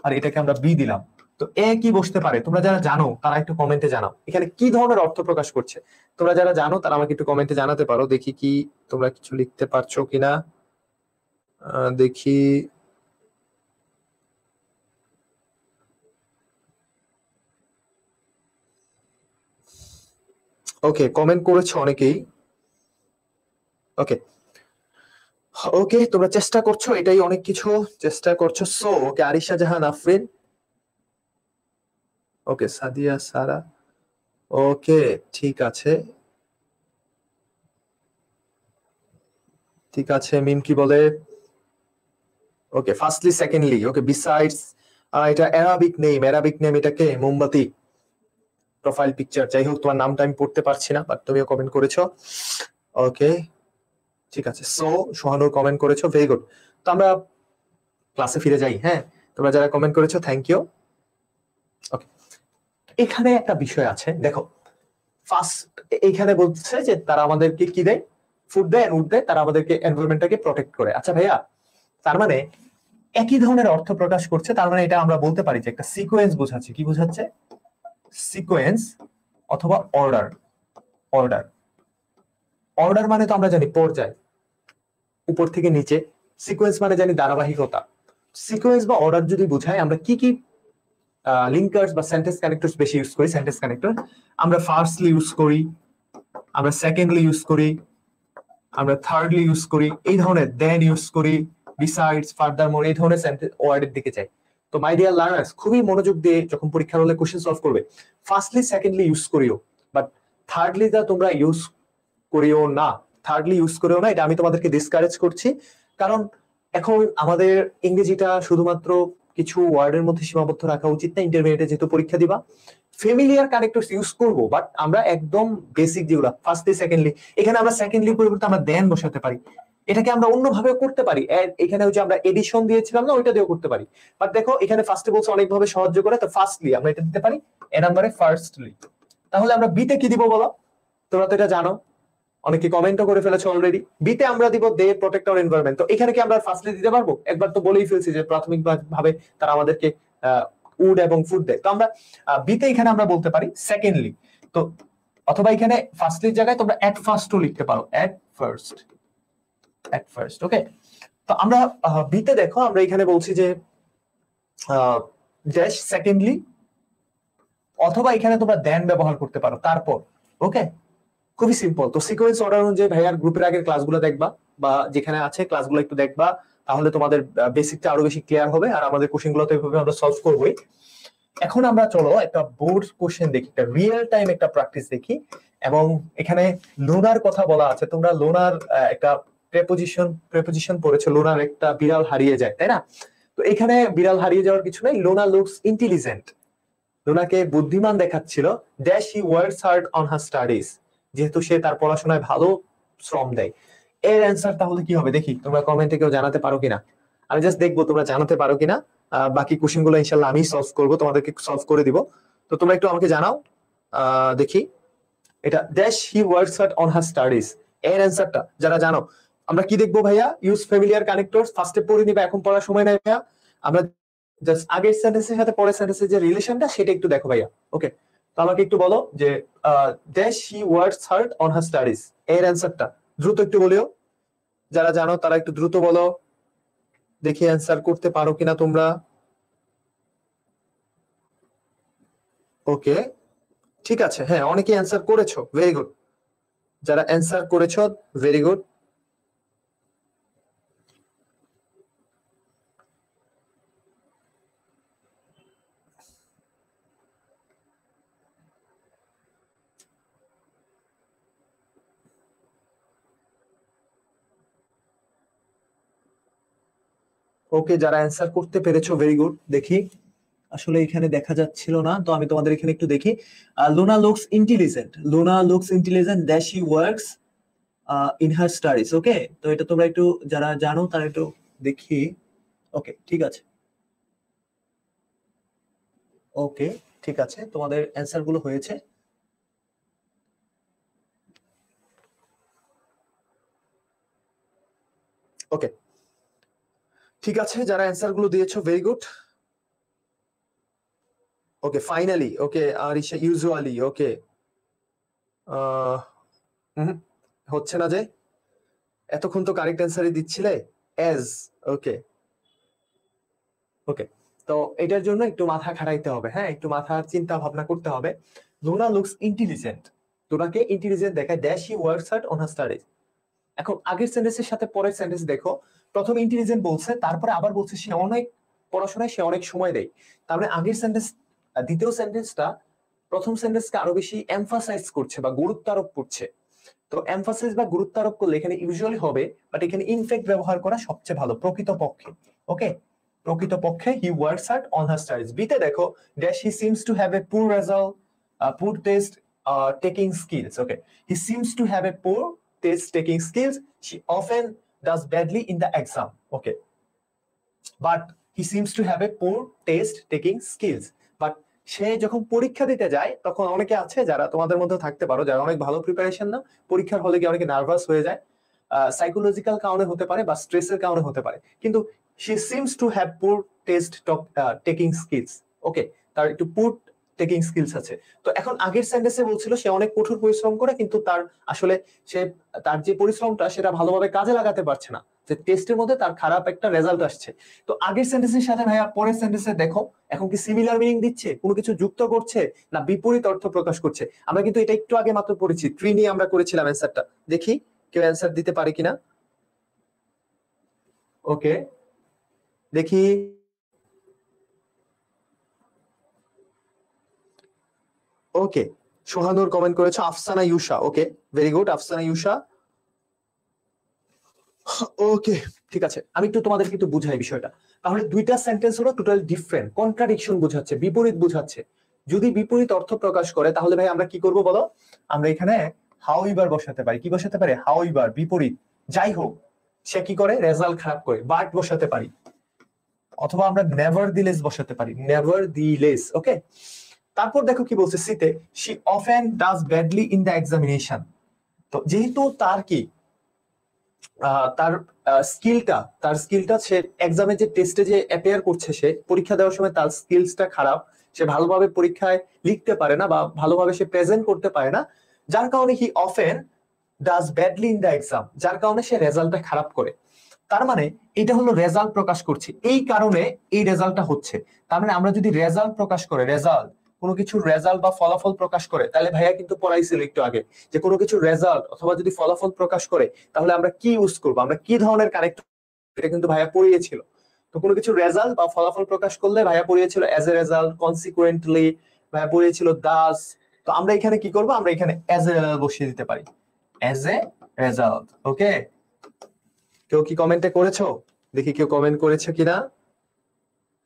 আর এটাকে আমরা বি দিলাম। তো এ কি বসতে পারে, তোমরা যারা জানো তারা একটু কমেন্টে জানাও এখানে কি ধরনের অর্থ প্রকাশ করছে। তোমরা যারা জানো তারা আমাকে একটু কমেন্টে জানাতে পারো, দেখি কি তোমরা কিছু লিখতে পারছো কিনা, দেখি। ওকে, কমেন্ট করেছো অনেকেই, ওকে। ওকে, তোমরা চেষ্টা করছো, এটাই অনেক কিছু, চেষ্টা করছো। সো ওকে, আরিশা জাহান আফরিন, ওকে, সাদিয়া সারা, ওকে, ঠিক আছে, ঠিক আছে। মিম কি বলে, ওকে, ফার্স্টলি সেকেন্ডলি, ওকে, বিসাইডস, এটা অ্যারাবিক নেম, অ্যারাবিক নেম, এটাকে মোমবাতি প্রোফাইল পিকচার, যাই হোক তোমার নামটা আমি পড়তে পারছি না, বাট তুমিও কমেন্ট করেছো, ওকে, ঠিক আছে। সো সোহানুর কমেন্ট করেছো, ভেরি গুড। তো আমরা ক্লাসে ফিরে যাই, হ্যাঁ। তোমরা যারা কমেন্ট করেছো থ্যাংক ইউ, ওকে। এখানে একটা বিষয় আছে, দেখো, ফার্স্ট এইখানে বলছে যে তারা আমাদেরকে কি দেয়, ফুড দেয়, উড দেয়, তারা আমাদেরকে এনভায়রনমেন্টটাকে প্রোটেক্ট করে। আচ্ছা ভাইয়া, তার মানে একই ধরনের অর্থ প্রকাশ করছে, তার মানে এটা আমরা বলতে পারি যে একটা সিকোয়েন্স বোঝাচ্ছে। কি বোঝাচ্ছে? সিকোয়েন্স অথবা অর্ডার। অর্ডার, অর্ডার মানে তো আমরা জানি পর্যায়, উপর থেকে নিচে। সিকোয়েন্স মানে জানি ধারাবাহিকতা। সিকোয়েন্স বা অর্ডার যদি বোঝায়, আমরা কি কি লিঙ্কার্স বা সেন্টেন্স কানেক্টরস বেশি ইউজ করি? সেন্টেন্স কানেক্টর আমরা ফার্স্টলি ইউজ করি, আমরা সেকেন্ডলি ইউজ করি, আমরা থার্ডলি ইউজ করি, এই ধরনের দেন ইউজ করি, বিসাইডস, ফার্দারমোর, এই ধরনের সেন্টেন্স ওয়ার্ডের দিকে যাই। তো মাই ডিয়ার লার্নার্স, খুবই মনোযোগ দিয়ে যখন পরীক্ষার হলে কোশ্চেন সলভ করবে, ফার্স্টলি সেকেন্ডলি ইউজ করিও, বাট থার্ডলি দা তোমরা ইউজ করিও না, থার্ডলি ইউজ করিও না, এটা আমি তোমাদেরকে ডিসকারেজ করছি। কারণ এখন আমাদের ইংরেজিটা শুধুমাত্র কিছু ওয়ার্ডের মধ্যে সীমাবদ্ধ রাখা উচিত না। ইন্টারমিডিয়েটে যেহেতু পরীক্ষা দিবা, ফেমিলিয়ার কানেক্টরস ইউজ করব, বাট আমরা একদম বেসিক যেগুলো ফার্স্টলি সেকেন্ডলি, এখানে আমরা সেকেন্ডলি পরিবর্তে আমরা দেন বসাতে পারি, এটাকে আমরা অন্যভাবে করতে পারি। এখানে ওই যে আমরা এডিশন দিয়েছিলাম না, ওইটা দিয়েও করতে পারি। বাট দেখো এখানে ফার্স্টে বলছে অনেকভাবে সাহায্য করে, তো ফার্স্টলি আমরা এটা দিতে পারি, এ নাম্বারে ফার্স্টলি। তাহলে আমরা বিতে কি দিব বলো? তোমরা তো এটা জানো, অনেকে কমেন্টও করে ফেলেছো অলরেডি। বিতে আমরা দিব দে প্রোটেক্ট আওয়ার এনভায়রনমেন্ট। তো এখানে কি আমরা ফার্স্টলি দিতে পারবো? একবার তো বলেই ফেলছি যে প্রাথমিক ভাবে তারা আমাদেরকে উড এবং ফুড দেয়। তো আমরা বিতে এখানে আমরা বলতে পারি সেকেন্ডলি। তো অথবা এখানে ফার্স্টলির জায়গায় তোমরা এট ফার্স্টও লিখতে পারো, এট ফার্স্ট, এট ফার্স্ট, ওকে। তো আমরা বিতে দেখো আমরা এখানে বলছি যে ড্যাশ সেকেন্ডলি, অথবা এখানে তোমরা দেন ব্যবহার করতে পারো তারপর, ওকে। খুবই সিম্পল। তো সিকোয়েন্স অর্ডার অনুযায়ী ভাইয়ার গ্রুপের আগের ক্লাসগুলো দেখবা, বা যেখানে আছে ক্লাসগুলো একটু দেখবা, তাহলে তোমাদের বেসিকটা আরো বেশি ক্লিয়ার হবে, আর আমাদের কোশ্চেন গুলো তো এইভাবে আমরা সলভ করবোই। এখন আমরা চলো একটা বোর্ড কোশ্চেন দেখি, একটা রিয়েল টাইম একটা প্র্যাকটিস দেখি। এবং এখানে লোনার কথা বলা আছে, তোমরা লোনার একটা প্রেপোজিশন পড়েছো, লোনার একটা বিড়াল হারিয়ে যায়, তাই না? তো এখানে বিড়াল হারিয়ে যাওয়ার কিছু নাই, লোনা লুকস ইন্টেলিজেন্ট, লোনাকে বুদ্ধিমান দেখাচ্ছিল। Dash he works hard on her studies, যেহেতু সে তার পড়াশোনায় ভালো শ্রম দেয়। এর অ্যান্সার তাহলে কি হবে দেখি, তোমরা কমেন্টে কেউ জানাতে পারো কিনা? আমি জাস্ট দেখবো তোমরা জানাতে পারো কিনা। বাকি কোশ্চেন গুলো ইনশাল্লাহ আমি সলভ করবো, তোমাদেরকে সলভ করে দিব। তো তোমরা একটু আমাকে জানাও, দেখি। এটা dash he works hard on her studies, এর অ্যান্সারটা যারা জানো। আমরা কি দেখবো ভাইয়া? ইউজ ফ্যামিলিয়ার কানেক্টরস, ফার্স্টে পড়ে নিবা, এখন পড়ার সময় নাই ভাইয়া। আমরা জাস্ট আগের সেন্টেন্সের সাথে পরের সেন্টেন্সের যে রিলেশনটা সেটা একটু দেখো ভাইয়া, ওকে। তো আমাকে একটু বলো যে dash he works hard on her studies, এর অ্যান্সারটা দ্রুত একটু বলিও, যারা জানো তারা একটু দ্রুত বলো, দেখি অ্যান্সার করতে পারো কিনা তোমরা। ওকে, ঠিক আছে, হ্যাঁ, অনেকে অ্যান্সার করেছো, ভেরি গুড। যারা অ্যান্সার করেছো, ভেরি গুড। ওকে, যারা অ্যান্সার করতে পেরেছো ভেরি গুড। দেখি, আসলে এখানে দেখা যাচ্ছিল না, তো আমি তোমাদের এখানে একটু দেখি। Luna looks intelligent, Luna looks intelligent that she works in her studies. Okay, তো এটা তোমরা একটু যারা জানো তারা একটু দেখি। ওকে, ঠিক আছে। ওকে, ঠিক আছে, তোমাদের অ্যান্সার গুলো হয়েছে। ওকে, ঠিক আছে, যারা অ্যান্সার গুলো দিয়েছো ভেরি গুড। ওকে, ফাইনালি। ওকে, আরিশা ইউজুয়ালি। ওকে, হচ্ছে না যে, এতক্ষণ তো কারেক্ট অ্যান্সারই দিচ্ছিলে এজ। ওকে, ওকে, তো এটার জন্য একটু মাথা খাটাইতে হবে, হ্যাঁ, একটু মাথার চিন্তা ভাবনা করতে হবে। লুনা লুকস ইন্টেলিজেন্ট, লুনাকে ইন্টেলিজেন্ট দেখায় that she works hard on her studies. এখন আগের সেন্টেন্সের সাথে পরের সেন্টেন্স দেখো, প্রথম ইন্টেলিজেন্ট বলছে, তারপরে আবার বলছে সে অনেক পড়াশোনায় সে অনেক সময় দেয়। তার মানে আগের সেন্টেন্স, দ্বিতীয় সেন্টেন্সটা প্রথম সেন্টেন্সকে আরো বেশি এমফাসাইজ করছে বা গুরুত্ব আরোপ করছে। তো এমফাসাইজ বা গুরুত্ব আরোপ করলে এখানে ইউজুয়ালি হবে, বাট এখানে ইনফ্যাক্ট ব্যবহার করা সবচেয়ে ভালো, প্রকৃতপক্ষে। ওকে, প্রকৃতপক্ষে he works hard on her studies. বিতে দেখো dash he seems to have a পুর রেজাল্ট, পুর test taking skills. Okay, he seems to have a পুর test taking skills. She often does badly in the exam. Okay, but he seems to have a poor test taking skills. But সে যখন পরীক্ষা দিতে যায় তখন অনেকে আছে যারা তোমাদের মধ্যে থাকতে পারো, যারা অনেক ভালো প্রিপারেশন না, পরীক্ষার হলে গিয়ে অনেকে নার্ভাস হয়ে যায়, সাইকোলজিক্যাল কারণে হতে পারে বা স্ট্রেসের কারণে হতে পারে, কিন্তু she seems to have poor test taking skills. ওকে, তার একটু poor টেকিং স্কিলস আছে। তো এখন আগের সেন্টেন্সে বলছিল সে অনেক কঠোর পরিশ্রম করে, কিন্তু তার আসলে সে তার যে পরিশ্রমটা সেটা ভালোভাবে কাজে লাগাতে পারছে না, যে টেস্টের মধ্যে তার খারাপ একটা রেজাল্ট আসছে। তো আগের সেন্টেন্সের সাথে ভাইয়া পরের সেন্টেন্সে দেখো, এখন কি সিমিলার মিনিং দিচ্ছে, কোনো কিছু যুক্ত করছে, না বিপরীত অর্থ প্রকাশ করছে? আমরা কিন্তু এটা একটু আগে মাত্র পড়েছি, ট্রি নিয়ে আমরা করেছিলাম অ্যান্সারটা। দেখি কেউ অ্যান্সার দিতে পারে কিনা। ওকে, দেখি। ওকে, সোহানুর কমেন্ট করেছে, আফসানা ইউসা। ওকে, ভেরি গুড, আফসানা ইউসা। ওকে, ঠিক আছে, আমি একটু তোমাদের কিন্তু বুঝাই বিষয়টা। তাহলে দুইটা সেন্টেন্স হলো টোটাল ডিফারেন্ট, কন্ট্রাডিকশন বোঝাচ্ছে, বিপরীত বোঝাচ্ছে। যদি বিপরীত অর্থ প্রকাশ করে তাহলে ভাই আমরা কি করব বলো? আমরা এখানে হাউ ইবার বসাতে পারি। কি বসাতে পারি? হাউ ইবার, বিপরীত। যাই হোক, সে কি করে, রেজাল্ট খারাপ করে, বাট বসাতে পারি। অথবা আমরা নেভার দিলেস বসাতে পারি, নেভার দিলেস। ওকে, তারপর দেখো কি বলছে সিতে, she often does badly in the examination. তো যেহেতু তার কি তার স্কিলটা সে এক্সামে যে টেস্টে যে অ্যাপিয়ার করছে, সে পরীক্ষা দেওয়ার সময় তার স্কিলসটা খারাপ, সে ভালোভাবে পরীক্ষায় লিখতে পারে না বা ভালোভাবে সে প্রেজেন্ট করতে পারে না, যার কারণে হি often does badly in the exam, যার কারণে সে রেজাল্টটা খারাপ করে। তার মানে এটা হলো রেজাল্ট প্রকাশ করছি, এই কারণে এই রেজাল্টটা হচ্ছে। তার মানে আমরা যদি রেজাল্ট প্রকাশ করে, রেজাল্ট কোনো কিছু রেজাল্ট বা ফলাফল প্রকাশ করে, তাহলে ভাইয়া কিন্তু পড়াইছিল একটু আগে যে কোনো কিছু রেজাল্ট অথবা যদি ফলাফল প্রকাশ করে তাহলে আমরা কি ইউজ করবো, আমরা কি ধরনের কানেক্ট, এটা কিন্তু ভাইয়া পড়িয়েছিল। তো কোনো কিছু রেজাল্ট বা ফলাফল প্রকাশ করলে ভাইয়া পড়িয়েছিল এজ এ রেজাল্ট, কনসিকুয়েন্টলি, ভাইয়া পড়িয়েছিল দাস। তো আমরা এখানে কি করবো, আমরা এখানে এজ এ রেজাল্ট বসিয়ে দিতে পারি, এজ এ রেজাল্ট। ওকে, কেউ কি কমেন্টে করেছো? দেখি কেউ কমেন্ট করেছে কিনা।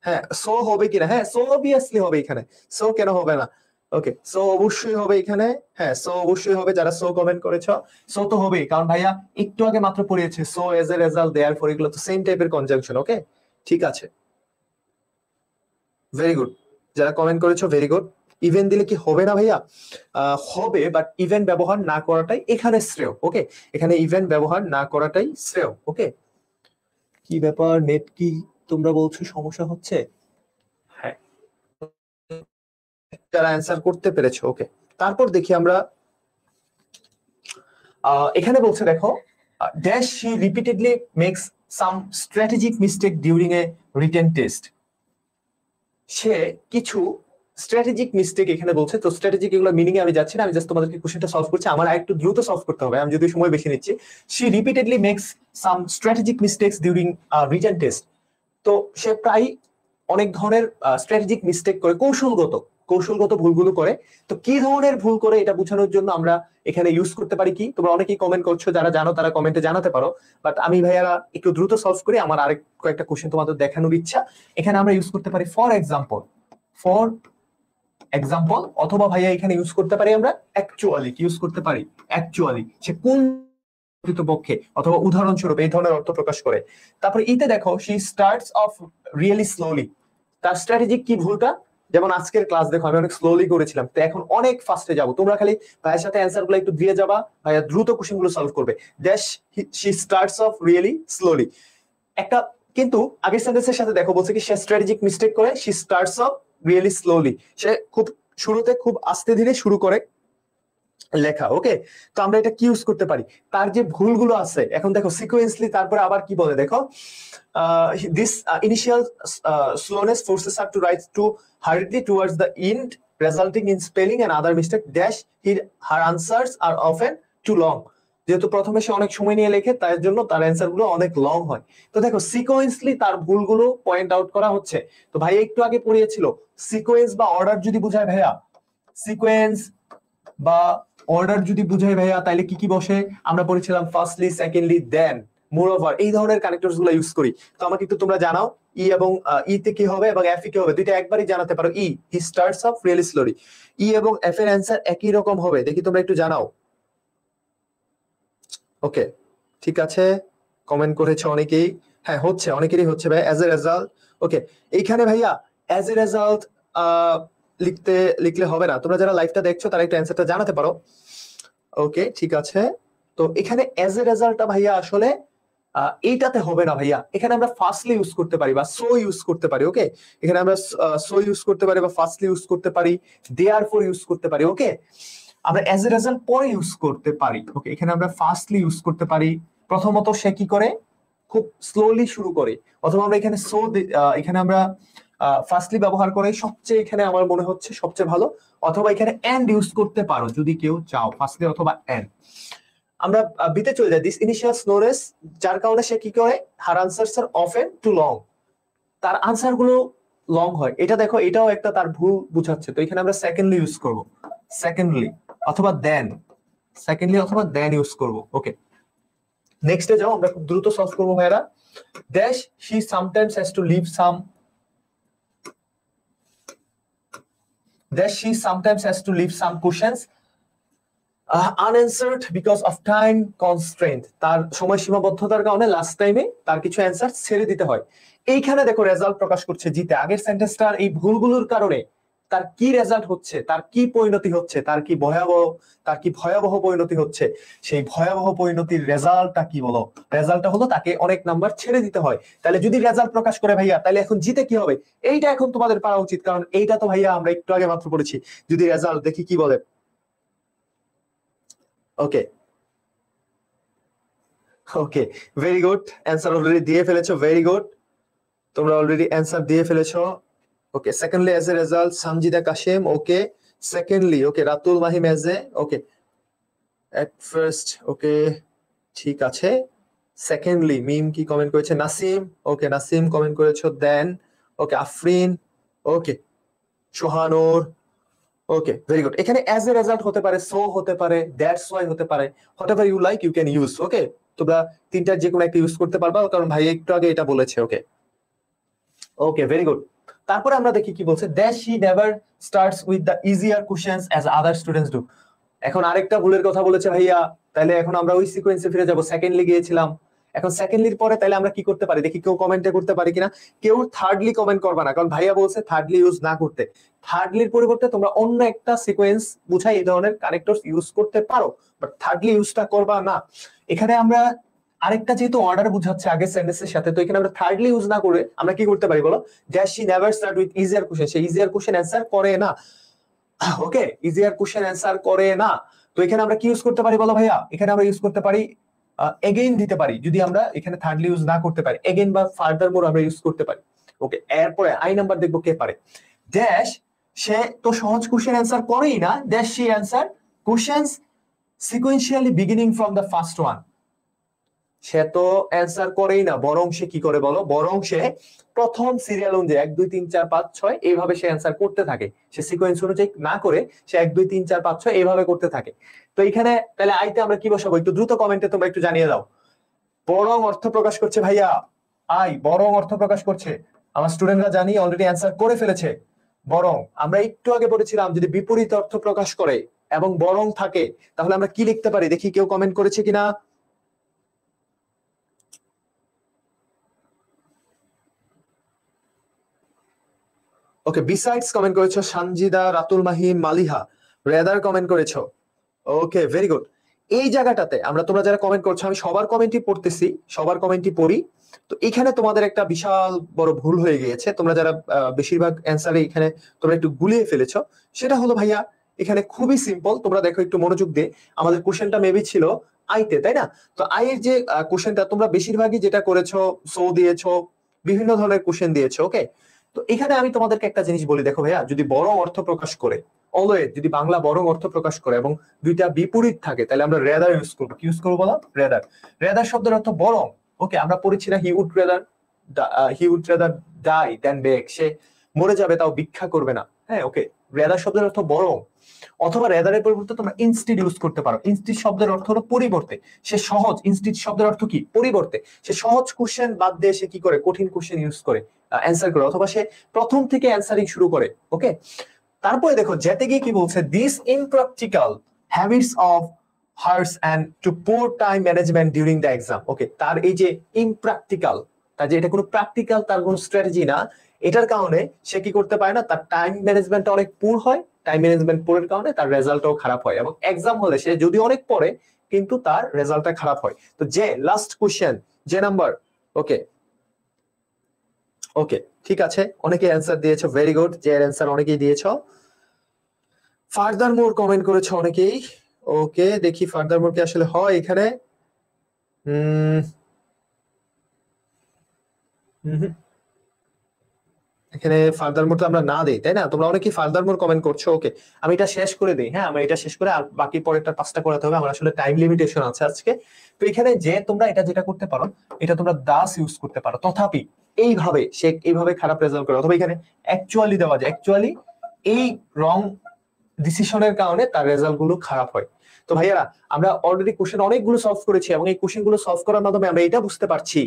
হ্যাঁ, সো হবে কিনা? হ্যাঁ, সো অবভিয়াসলি হবে এখানে, সো কেন হবে না? ওকে, সো অবশ্যই হবে এখানে। হ্যাঁ, সো অবশ্যই হবে, যারা সো কমেন্ট করেছো সো তো হবেই, কারণ ভাইয়া একটু আগে মাত্র পড়িয়েছে so, as a result, therefore, এগুলো তো সেম টাইপের কনজাংশন। ওকে, ঠিক আছে, ভেরি গুড, যারা কমেন্ট করেছো ভেরি গুড। ইভেন দিলে কি হবে না ভাইয়া? হবে, বাট ইভেন ব্যবহার না করাটাই এখানে শ্রেয়। ওকে, এখানে ইভেন ব্যবহার না করাটাই শ্রেয়। ওকে, কি ব্যাপার, নেট কি তোমরা বলছো সমস্যা হচ্ছে? হ্যাঁ, যারা অ্যান্সার করতে পেরেছো। ওকে, তারপর দেখি আমরা, এখানে বলছে দেখো, dash she repeatedly makes some strategic mistake during a written test. সে কিছু স্ট্র্যাটেজিক মিস্টেক এখানে বলছে। তো স্ট্র্যাটেজিক এগুলো মিনিং আমি যাচ্ছি না, আমি জাস্ট তোমাদেরকে কোশ্চেনটা সলভ করছি, আমার একটু দ্রুত সলভ করতে হবে, আমি যদি সময় বেশি নিচ্ছি। She repeatedly makes some strategic mistakes during written test. তো সে প্রায় অনেক ধরনের স্ট্র্যাটেজিক মিস্টেক করে, কৌশলগত কৌশলগত ভুলগুলো করে। তো কি ধরনের ভুল করে এটা বোঝানোর জন্য আমরা এখানে ইউজ করতে পারি কি, তোমরা অনেকেই কমেন্ট করছো, যারা জানো তারা কমেন্টে জানাতে পারো, বাট আমি ভাইয়ারা একটু দ্রুত সলভ করি, আমার আরেক কয়েকটা কোশ্চেন তোমাদের দেখানোর ইচ্ছা। এখানে আমরা ইউজ করতে পারি ফর এক্সাম্পল, অথবা ভাইয়া এখানে ইউজ করতে পারি আমরা অ্যাকচুয়ালি, কি ইউজ করতে পারি অ্যাকচুয়ালি, সে কোন পক্ষে, অথবা উদাহরণস্বরূপ, এই ধরনের অর্থ প্রকাশ করে। তারপরে ইতে দেখো she starts off really slowly, তার স্ট্র্যাটেজিক কি ভুলটা, যেমন আজকের ক্লাস দেখো আমি অনেক স্লোলি করেছিলাম, তো এখন অনেক ফাস্টে যাব, তোমরা খালি ভাইয়ের সাথে অ্যান্সার গুলো একটু দিয়ে যাবা, ভাইয়া দ্রুত কোশ্চেন গুলো সলভ করবে। Dash she starts off really slowly, একটা কিন্তু আগের সেন্টেন্সের সাথে দেখো বলছে কি সে স্ট্র্যাটেজিক মিস্টেক করে, she starts off really slowly, সে খুব শুরুতে খুব আস্তে ধীরে শুরু করে লেখা। ওকে, তো আমরা এটা কি ইউজ করতে পারি, তার যে ভুলগুলো আছে, এখন দেখো সিকোয়েন্সলি, তারপরে আবার কি বলে দেখো, this initial slowness forces her to write too hurriedly towards the end, resulting in spelling and other mistake. Dash her answers are often too long, যেহেতু প্রথমে সে অনেক সময় নিয়ে লেখে, তার জন্য তার অ্যান্সার গুলো অনেক লং হয়। তো দেখো সিকোয়েন্সলি তার ভুলগুলো পয়েন্ট আউট করা হচ্ছে। তো ভাই একটু আগে পড়িয়েছিল সিকোয়েন্স বা অর্ডার যদি বুঝায় ভাইয়া, সিকোয়েন্স বা অর্ডার যদি বুঝাই ভাইয়া, তাইলে কি কি বসে, আমরা পড়েছিলাম ফার্স্টলি, সেকেন্ডলি, দেন, মোরওভার, এই ধরনের কানেক্টরস গুলো ইউজ করি। তো আমাকে একটু তোমরা জানাও ই এবং ই তে কি হবে এবং এফ এ কি হবে, দুইটা একবারই জানাতে পারো। E, he starts off really slowly, E এবং এফ এর অ্যান্সার একই রকম হবে, দেখি তোমরা একটু জানাও। ওকে, ঠিক আছে, কমেন্ট করেছে অনেকেই, হ্যাঁ হচ্ছে, অনেকেরই হচ্ছে ভাই অ্যাজ এ রেজাল্ট। ওকে, এইখানে ভাইয়া অ্যাজ এ রেজাল্ট লিখলে হবে না, তোমরা যারা লাইভটা দেখছো তারা একটু অ্যান্সারটা জানাতে পারো। ওকে, ঠিক আছে, তো এখানে অ্যাজ এ রেজাল্টটা ভাইয়া আসলে এইটাতে হবে না ভাইয়া, এখানে আমরা ফার্স্টলি ইউজ করতে পারি বা সো ইউজ করতে পারি। ওকে, এখানে আমরা সো ইউজ করতে পারি বা ফার্স্টলি ইউজ করতে পারি, দেয়ারফর ইউজ করতে পারি। ওকে, আমরা অ্যাজ এ রেজাল্ট পরে ইউজ করতে পারি। ওকে, এখানে আমরা ফার্স্টলি ইউজ করতে পারি, প্রথমত সে কি করে খুব স্লোলি শুরু করে, অথবা আমরা এখানে সো, এখানে আমরা ফার্স্টলি ব্যবহার করে সবচেয়ে, এখানে আমার মনে হচ্ছে সবচেয়ে ভালো, অথবা এখানে এন্ড ইউজ করতে পারো যদি কেউ চাও, ফার্স্টলি অথবা এন্ড। আমরা বিতে চলে যাই, দিস ইনিশিয়াল স্লোনেস, যার কারণে সে কি করে, হার answers are often two long, তার আনসার গুলো লং হয়। এটা দেখো, এটাও একটা তার ভুল বুঝাচ্ছে, তো এখানে আমরা সেকেন্ডলি ইউজ করব, সেকেন্ডলি অথবা দেন, সেকেন্ডলি অথবা দেন ইউজ করব। ওকে, নেক্সটে যাও, আমরা খুব দ্রুত সলভ করবো ভাইরা। Dash she sometimes has to leave some, that she sometimes has to leave some questions unanswered because of time constraint, তার সময় সীমাবদ্ধতার কারণে লাস্ট টাইমে তার কিছু অ্যান্সার ছেড়ে দিতে হয়। এইখানে দেখো রেজাল্ট প্রকাশ করছে জিতে, আগের সেন্টেন্সটার এই ভুলগুলোর কারণে তার কি রেজাল্ট হচ্ছে, তার কি পরিণতি হচ্ছে, তার কি ভয়াবহ পরিণতি হচ্ছে, সেই ভয়াবহ পরিণতির রেজাল্টটা কি বলো, রেজাল্টটা হলো তাকে অনেক নাম্বার ছেড়ে দিতে হয়। তাহলে যদি রেজাল্ট প্রকাশ করে ভাইয়া, তাহলে এখন জিতে কি হবে, এইটা এখন তোমাদের পারা উচিত, কারণ এইটা তো ভাইয়া আমরা একটু আগে মাত্র পড়েছি। যদি রেজাল্ট দেখি কি বলে। Okay, okay, very good, answer already দিয়ে ফেলেছো, ভেরি গুড, তোমরা অলরেডি অ্যান্সার দিয়ে ফেলেছো। Okay, secondly as a result Samjida Kashem, okay, secondly, okay, Ratul Mahim as a, okay, at first, okay, ঠিক আছে, সেকেন্ডলি, মিম কি কমেন্ট করেছে, নাসিম, ওকে, নাসিম কমেন্ট করেছো, then, okay, Afrin, okay, Sohanur, okay, very good. এখানে অ্যাজ এ রেজাল্ট হতে পারে, সো হতে পারে, দ্যাটস ওয়াই হতে পারে, whatever you like you can use. Okay, তোমরা তিনটার যে কোনো একটা ইউজ করতে পারবা, কারণ ভাই একটু আগে এটা বলেছে। ওকে, ওকে, ভেরি গুড। তারপরে আমরা দেখি কি বলছে, that she never starts with the easier questions as other students do. এখন আরেকটা ভুলের কথা বলেছে ভাইয়া, তাহলে এখন আমরা ওই সিকোয়েন্সে ফিরে যাব, সেকেন্ডলি গিয়েছিলাম, এখন সেকেন্ডলির পরে তাহলে আমরা কি করতে পারি, দেখি কেউ কমেন্টে করতে পারি কিনা। কেউ থার্ডলি কমেন্ট করবা না, কারণ ভাইয়া বলছে থার্ডলি ইউজ না করতে, থার্ডলির পরিবর্তে তোমরা অন্য একটা সিকোয়েন্স বুঝাই এই ধরনের কানেক্টরস ইউজ করতে পারো, বাট থার্ডলি ইউজটা করবা না। এখানে আমরা আরেকটা যেহেতু অর্ডার বুঝাচ্ছে আগের সেন্টেন্সের সাথে, তো এখানে আমরা থার্ডলি ইউজ না করে আমরা কি করতে পারি বলো, that she never start with easier question, say easier question answer করে না। ওকে, ইজিয়ার কোশ্চেন অ্যান্সার করে না, তো এখানে আমরা কি ইউজ করতে পারি বলো ভাইয়া, এখানে আমরা ইউজ করতে পারি এগেইন দিতে পারি, যদি আমরা এখানে থার্ডলি ইউজ না করতে পারি, এগেইন বা ফার্দার মোর আমরা ইউজ করতে পারি। ওকে, এরপরে আই নাম্বার দেখবো কে পারে। ড্যাশ সে তো সহজ কোশ্চেন অ্যান্সার করেই না, dash she answer questions sequentially beginning from the first one, সে তো অ্যান্সার করেই না, বরং সে কি করে বলো, বরং সে প্রথম সিরিয়াল অনুযায়ী 1 2 3 4 5 6 এইভাবে সে অ্যান্সার করতে থাকে। সে সিকোয়েন্স অনুযায়ী না করে সে 1 2 3 4 5 6 এইভাবে করতে থাকে। তো এখানে তাহলে আইতে আমরা কি বসাবো, একটু দ্রুত কমেন্টে তোমরা একটু জানিয়ে দাও। বরং অর্থ প্রকাশ করছে ভাইয়া, আই বরং অর্থ প্রকাশ করছে। আমার স্টুডেন্টরা জানি অলরেডি অ্যান্সার করে ফেলেছে। বরং আমরা একটু আগে বলেছিলাম যদি বিপরীত অর্থ প্রকাশ করে এবং বরং থাকে তাহলে আমরা কি লিখতে পারি, দেখি কেউ কমেন্ট করেছে কিনা। ওকে, বিসাইডস কমেন্ট করেছো, সানজিদা, রাতুল মাহিম, মালিহা, রেদার কমেন্ট করেছো। ওকে, ভেরি গুড। এই জায়গাটাতে আমরা, তোমরা যারা কমেন্ট করছো, আমি সবার কমেন্টই পড়তেছি, সবার কমেন্টই পড়ি। তো এখানে তোমাদের একটা বিশাল বড় ভুল হয়ে গিয়েছে, তোমরা যারা বেশিরভাগ অ্যান্সারে এখানে তোমরা একটু গুলিয়ে ফেলেছো। সেটা হলো ভাইয়া এখানে খুবই সিম্পল, তোমরা দেখো একটু মনোযোগ দিয়ে। আমাদের কোশ্চেনটা মেবি ছিল আইতে, তাই না? তো আইয়ের যে কোশ্চেনটা তোমরা বেশিরভাগই যেটা করেছো, সো দিয়েছো, বিভিন্ন ধরনের কোশ্চেন দিয়েছো। ওকে, তো এখানে আমি তোমাদেরকে একটা জিনিস বলি, দেখো ভাইয়া, যদি বড় অর্থ প্রকাশ করে, অলওয়েজ যদি বাংলা বরং অর্থ প্রকাশ করে এবং দুইটা বিপরীত থাকে, তাহলে আমরা রেদার ইউজ করবো। কি ইউজ করবো বলো? রেদার। রেদার শব্দের অর্থ বরং। ওকে, আমরা পড়েছি না he would rather die than beg, সে মরে যাবে তাও ভিক্ষা করবে না। হ্যাঁ, ওকে, রেদার শব্দের অর্থ বরং। অথবা রেদারের পরিবর্তে তোমরা ইনস্টিড ইউজ করতে পারো। ইনস্টিড শব্দের অর্থ হলো পরিবর্তে। সে সহজ, ইনস্টিড শব্দের অর্থ কি? পরিবর্তে। সে সহজ কোশ্চেন বাদ দিয়ে সে কি করে, কঠিন কোশ্চেন ইউজ করে অ্যান্সার করে, অথবা সে প্রথম থেকে অ্যান্সারিং শুরু করে। ওকে, তারপরে দেখো যেতে গিয়ে কি বলছে, this impractical habits of hers and too poor time management during the exam. Okay, তার এই যে ইমপ্র্যাকটিক্যাল, তার যে এটা কোনো প্র্যাকটিক্যাল, তার কোনো স্ট্র্যাটেজি না, এটার কারণে সে কি করতে পারে না, তার টাইম ম্যানেজমেন্ট অনেক পুর হয়। টাইম ম্যানেজমেন্ট পুরের কারণে তার রেজাল্টও খারাপ হয়, এবং এক্সাম হলে সে যদি অনেক পড়ে কিন্তু তার রেজাল্টটা খারাপ হয়। তো যে লাস্ট কোশ্চেন, যে নাম্বার। ওকে, ওকে, ঠিক আছে, অনেকে অ্যান্সার দিয়েছো, ভেরি গুড। যে অ্যান্সার অনেকেই দিয়েছো। ফার্দার মোর কমেন্ট করেছো অনেকেই। ওকে, দেখি ফার্দার মোর কি আসলে হয় এখানে। এখানে ফার্দার মোর তো আমরা না দেই, তাই না? তোমরা অনেকেই ফার্দার মোর কমেন্ট করছো। ওকে, আমি এটা শেষ করে দিই। হ্যাঁ, আমরা এটা শেষ করে আর বাকি পরেরটা 5টা করাতে হবে, আমার আসলে টাইম লিমিটেশন আছে আজকে। তো এখানে যে তোমরা এটা যেটা করতে পারো, এটা তোমরা দাস ইউজ করতে পারো। তথাপি এইভাবে সে এইভাবে খারাপ রেজাল্ট করে, অথবা এখানে অ্যাকচুয়ালি দেওয়া যায়, অ্যাকচুয়ালি এই রং ডিসিশনের কারণে তার রেজাল্ট গুলো খারাপ হয়। তো ভাইয়ারা, আমরা অলরেডি কোশ্চেন অনেকগুলো সলভ করেছি, এবং এই কোশ্চেন গুলো সলভ করার মাধ্যমে আমরা এটা বুঝতে পারছি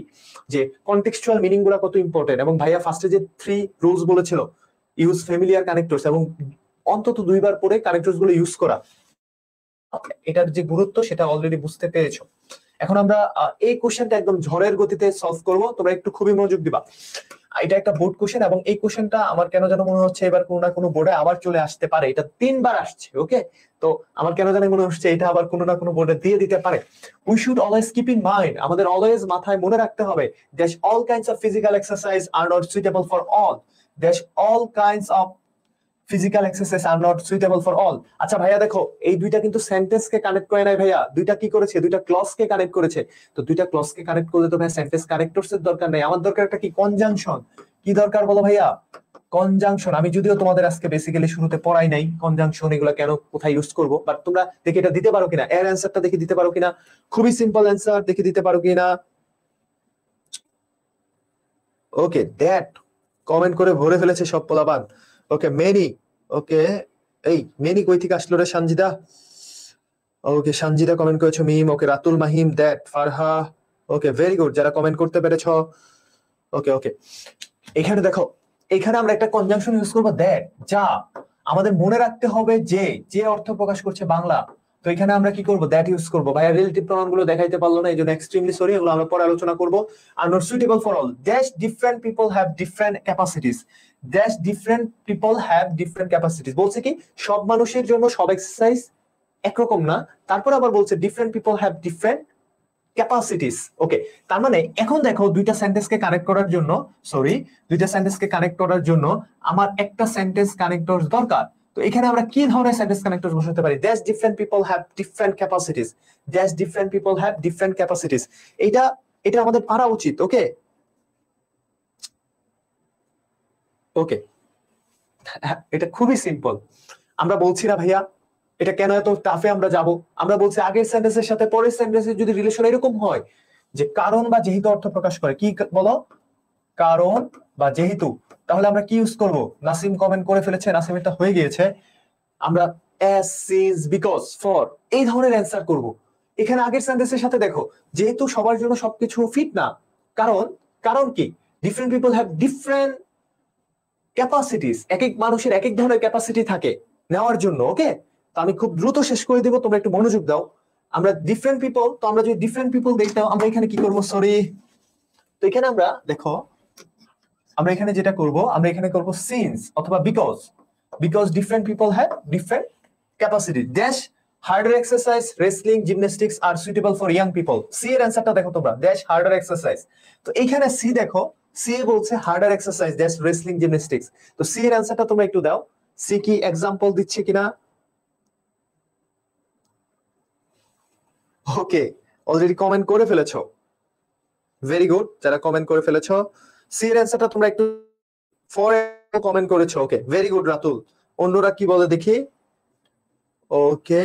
যে কনটেক্সচুয়াল মিনিং গুলো কত ইম্পর্টেন্ট। এবং ভাইয়া ফার্স্টে যে 3 রুলস বলেছিল, ইউজ ফ্যামিলিয়ার কানেক্টরস, এবং অন্তত 2বার পরে কানেক্টরস গুলো ইউজ করা, এটার যে গুরুত্ব সেটা অলরেডি বুঝতে পেরেছো। এখন আমরা এই কোশ্চেনটা একদম ঝড়ের গতিতে সলভ করব, তোমরা একটু খুবই মনোযোগ দিবা। এটা একটা বোর্ড কোশ্চেন, এবং এই কোশ্চেনটা আমার কেন যেন মনে হচ্ছে এবার কোনো না কোনো বোর্ডে আবার চলে আসতে পারে। এটা 3বার আসছে। ওকে, তো আমার কেন জানি মনে হচ্ছে এটা আবার কোনো না কোনো বোর্ডে দিয়ে দিতে পারে। We should always keep in mind, আমাদের অলওয়েজ মাথায় মনে রাখতে হবে, that all kinds of physical exercise R not suitable for all. That all kinds of physical exercise R not suitable for all. আচ্ছা ভাইয়া, দেখো এই দুইটা কিন্তু সেন্টেন্স কে কানেক্ট করে নাই ভাইয়া, দুইটা কি করেছে, দুইটা ক্লজ কে কানেক্ট করেছে। তো দুইটা ক্লজ কে কানেক্ট করলে তো ভাইয়া সেন্টেন্স কানেক্টরস এর দরকার নাই, আমার দরকার একটা কি, কনজাংশন। কি দরকার বলো ভাইয়া? কনজাংশন। আমি যদিও তোমাদের আজকে বেসিক্যালি শুরুতে পড়াই নাই কনজাংশন এগুলো কেন কোথায় ইউজ করবো, বাট তোমরা দেখি এটা দিতে পারো কিনা, এর অ্যান্সারটা দেখি দিতে পারো কিনা, খুবই সিম্পল অ্যান্সার, দেখি দিতে পারো কিনা। ওকে, দ্যাট কমেন্ট করে ভরে ফেলেছে সব পোলাপান। ওকে, মেনি। ওকে, এই মেনি কই থেকে আসলো রে, সানজিদা? ওকে, সানজিদা কমেন্ট করেছো, Mim. Okay, Ratul Mahim, that, Farha. Okay, very good, যারা কমেন্ট করতে পেরেছো। ওকে, ওকে, এখানে দেখো, এখানে আমরা একটা কনজাংশন ইউজ করবো, দ্যাট, যা। আমাদের মনে রাখতে হবে যে যে অর্থ প্রকাশ করছে বাংলা। তো এখানে আমরা কি করবো, দ্যাট ইউজ করবো। ভাইয়া রিলেটিভ প্রনাউন গুলো দেখাইতে পারলো না, এই জন্য এক্সট্রিমলি সরি, এগুলো আমরা পরে আলোচনা করবো। আর not suitable for all, that different people have different capacities. That different people have different capacities বলছে কি, সব মানুষের জন্য সব এক্সারসাইজ একরকম না। তারপর আবার বলছে different people have different capacities. Okay, তার মানে এখন দেখো দুইটা সেন্টেন্সকে কানেক্ট করার জন্য, সরি, দুইটা সেন্টেন্সকে কানেক্ট করার জন্য আমার একটা সেন্টেন্স কানেক্টর দরকার। তো এখানে আমরা কি ধরনের সেন্টেন্স কানেক্টর বসাতে পারি? That's different people have different capacities. That's different people have different capacities. এটা এটা আমাদের পারা উচিত। ওকে, ওকে, এটা খুবই সিম্পল। আমরা বলছি না ভাইয়া এটা কেন এত টাফে আমরা যাব? আমরা বলছি আগের সেন্টেন্সের সাথে পরের সেন্টেন্সের যদি রিলেশন এরকম হয়, যে কারণ বা যেহেতু অর্থ প্রকাশ করে, কি বলো, কারণ বা যেহেতু। তাহলে আমরা কি ইউজ করব? নাসিম কমেন্ট করে ফেলেছে, নাসিম এটা হয়ে গিয়েছে, আমরা as, since, because, for এই ধরনের অ্যান্সার করব। এখানে আগের সেন্টেন্সের সাথে দেখো, যেহেতু সবার জন্য সবকিছু ফিট না, কারণ কারণ কি, different people have different capacities, এক এক মানুষের এক এক ধরনের ক্যাপাসিটি থাকে নেওয়ার জন্য। ওকে, তো আমি খুব দ্রুত শেষ করে দিব, তোমরা একটু মনোযোগ দাও। আমরা ডিফারেন্ট পিপল, তো আমরা যদি ডিফারেন্ট পিপল দেখতাম, আমরা এখানে কি করব, সরি, তো এখানে আমরা দেখো, আমরা এখানে যেটা করব, আমরা এখানে করব সিন্স অথবা because, because different people have different capacity dash harder exercise wrestling gymnastics are suitable for young people. C এর অ্যান্সারটা দেখো তোমরা, ড্যাশ হার্ডার এক্সারসাইজ। তো এখানে সি দেখো, সি বলছে harder exercise dash wrestling gymnastics. তো সি এর অ্যান্সারটা তোমরা একটু দাও, সি কি এক্সাম্পল দিচ্ছে কিনা। ওকে, অলরেডি কমেন্ট করে ফেলেছো, ভেরি গুড, যারা কমেন্ট করে ফেলেছো। সি এর অ্যান্সারটা তোমরা একটু, ফর কমেন্ট করেছো, ওকে ভেরি গুড রাতুল। অন্যরা কি বলে দেখি, ওকে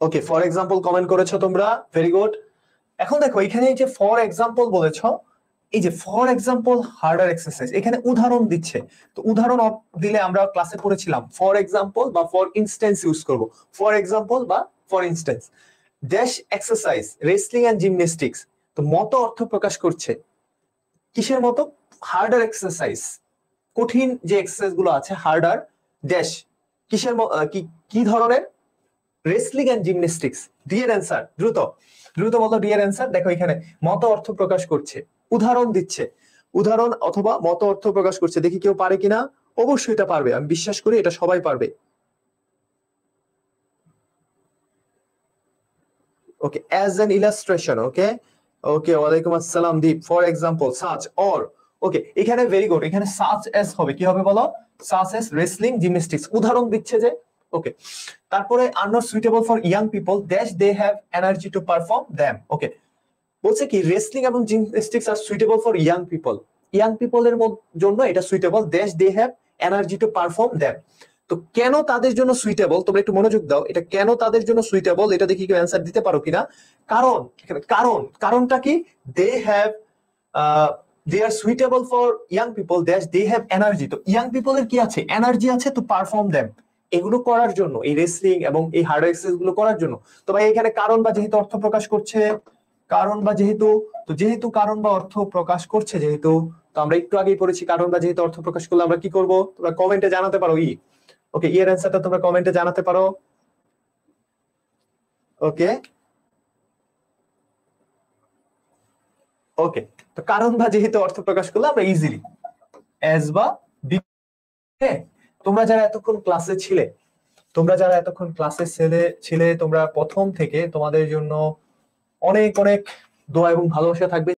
ওকে, ফর এক্সাম্পল কমেন্ট করেছো তোমরা, ভেরি গুড। এখন দেখো এখানে এই যে ফর এক্সাম্পল বলেছো, এই যে ফর এক্সাম্পল হার্ডার এক্সারসাইজ, এখানে উদাহরণ দিচ্ছে। তো উদাহরণ দিলে আমরা ক্লাসে পড়েছিলাম ফর এক্সাম্পল বা ফর ইনস্ট্যান্স ইউজ করব, ফর এক্সাম্পল বা for instance. Dash exercise wrestling and gymnastics, তো মতো অর্থ প্রকাশ করছে কিসের মতো, হার্ডার এক্সারসাইজ, কঠিন যে এক্সারসাইজ গুলো আছে, হার্ডার ড্যাশ কিসের কি ধরনের, রেসলিং এন্ড জিমন্যাস্টিক্স। ডি এর অ্যান্সার, দ্রুত দ্রুত বলো ডি এর অ্যান্সার। দেখো এখানে মত অর্থ প্রকাশ করছে, উদাহরণ দিচ্ছে, উদাহরণ অথবা মত অর্থ প্রকাশ করছে। দেখি কেউ পারে কিনা, অবশ্যই এটা পারবে, আমি বিশ্বাস করি এটা সবাই পারবে। ওকে, অ্যাজ অ্যান ইলাস্ট্রেশন, ওকে ওকে, ওয়ালাইকুম আসসালাম দীপ। ফর এক্সাম্পল সাচ অর, ওকে এখানে ভেরি গুড, এখানে সাচ এস হবে, কি হবে বলো, সাচ এস রেসলিং জিমন্যাস্টিক্স, উদাহরণ দিচ্ছে যে। ওকে, তারপরে are not suitable for young people dash they have energy to perform them. Okay, বলছে কি রেসলিং এবং gymnastics are suitable for young people, young পিপলের জন্য এটা suitable, dash they have energy to perform them. তো কেন তাদের জন্য সুইটেবল, তোমরা একটু মনোযোগ দাও, এটা কেন তাদের জন্য সুইটেবল, এটা দেখি কেউ অ্যান্সার দিতে পারো কিনা। কারণ কারণটা কি, they have they are suitable for young people dash they have energy. তো ইয়াং পিপলের কি আছে, এনার্জি আছে, তো পারফর্ম দ্যাম, এগুলো করার জন্য, এই রেসলিং এবং এই হার্ড এক্সারসাইজ গুলো করার জন্য। তো ভাই এখানে কারণ বা যেহেতু অর্থ প্রকাশ করছে, কারণ বা যেহেতু, তো যেহেতু কারণ বা অর্থ প্রকাশ করছে যেহেতু, তো আমরা একটু আগেই পড়েছি কারণ বা যেহেতু অর্থ প্রকাশ করলে আমরা কি করব, তোমরা কমেন্টে জানাতে পারো ওকে, এর অ্যান্সারটা তোমরা কমেন্টে জানাতে পারো। ওকে ওকে, তো কারণ বা যেহেতু অর্থ প্রকাশ করলে আমরা ইজিলি অ্যাজ বা বি। তোমরা যারা এতক্ষণ ক্লাসে ছিলে, তোমরা যারা এতক্ষণ ক্লাসে ছিলে, তোমরা প্রথম থেকে তোমাদের জন্য অনেক অনেক দোয়া এবং ভালোবাসা থাকবে।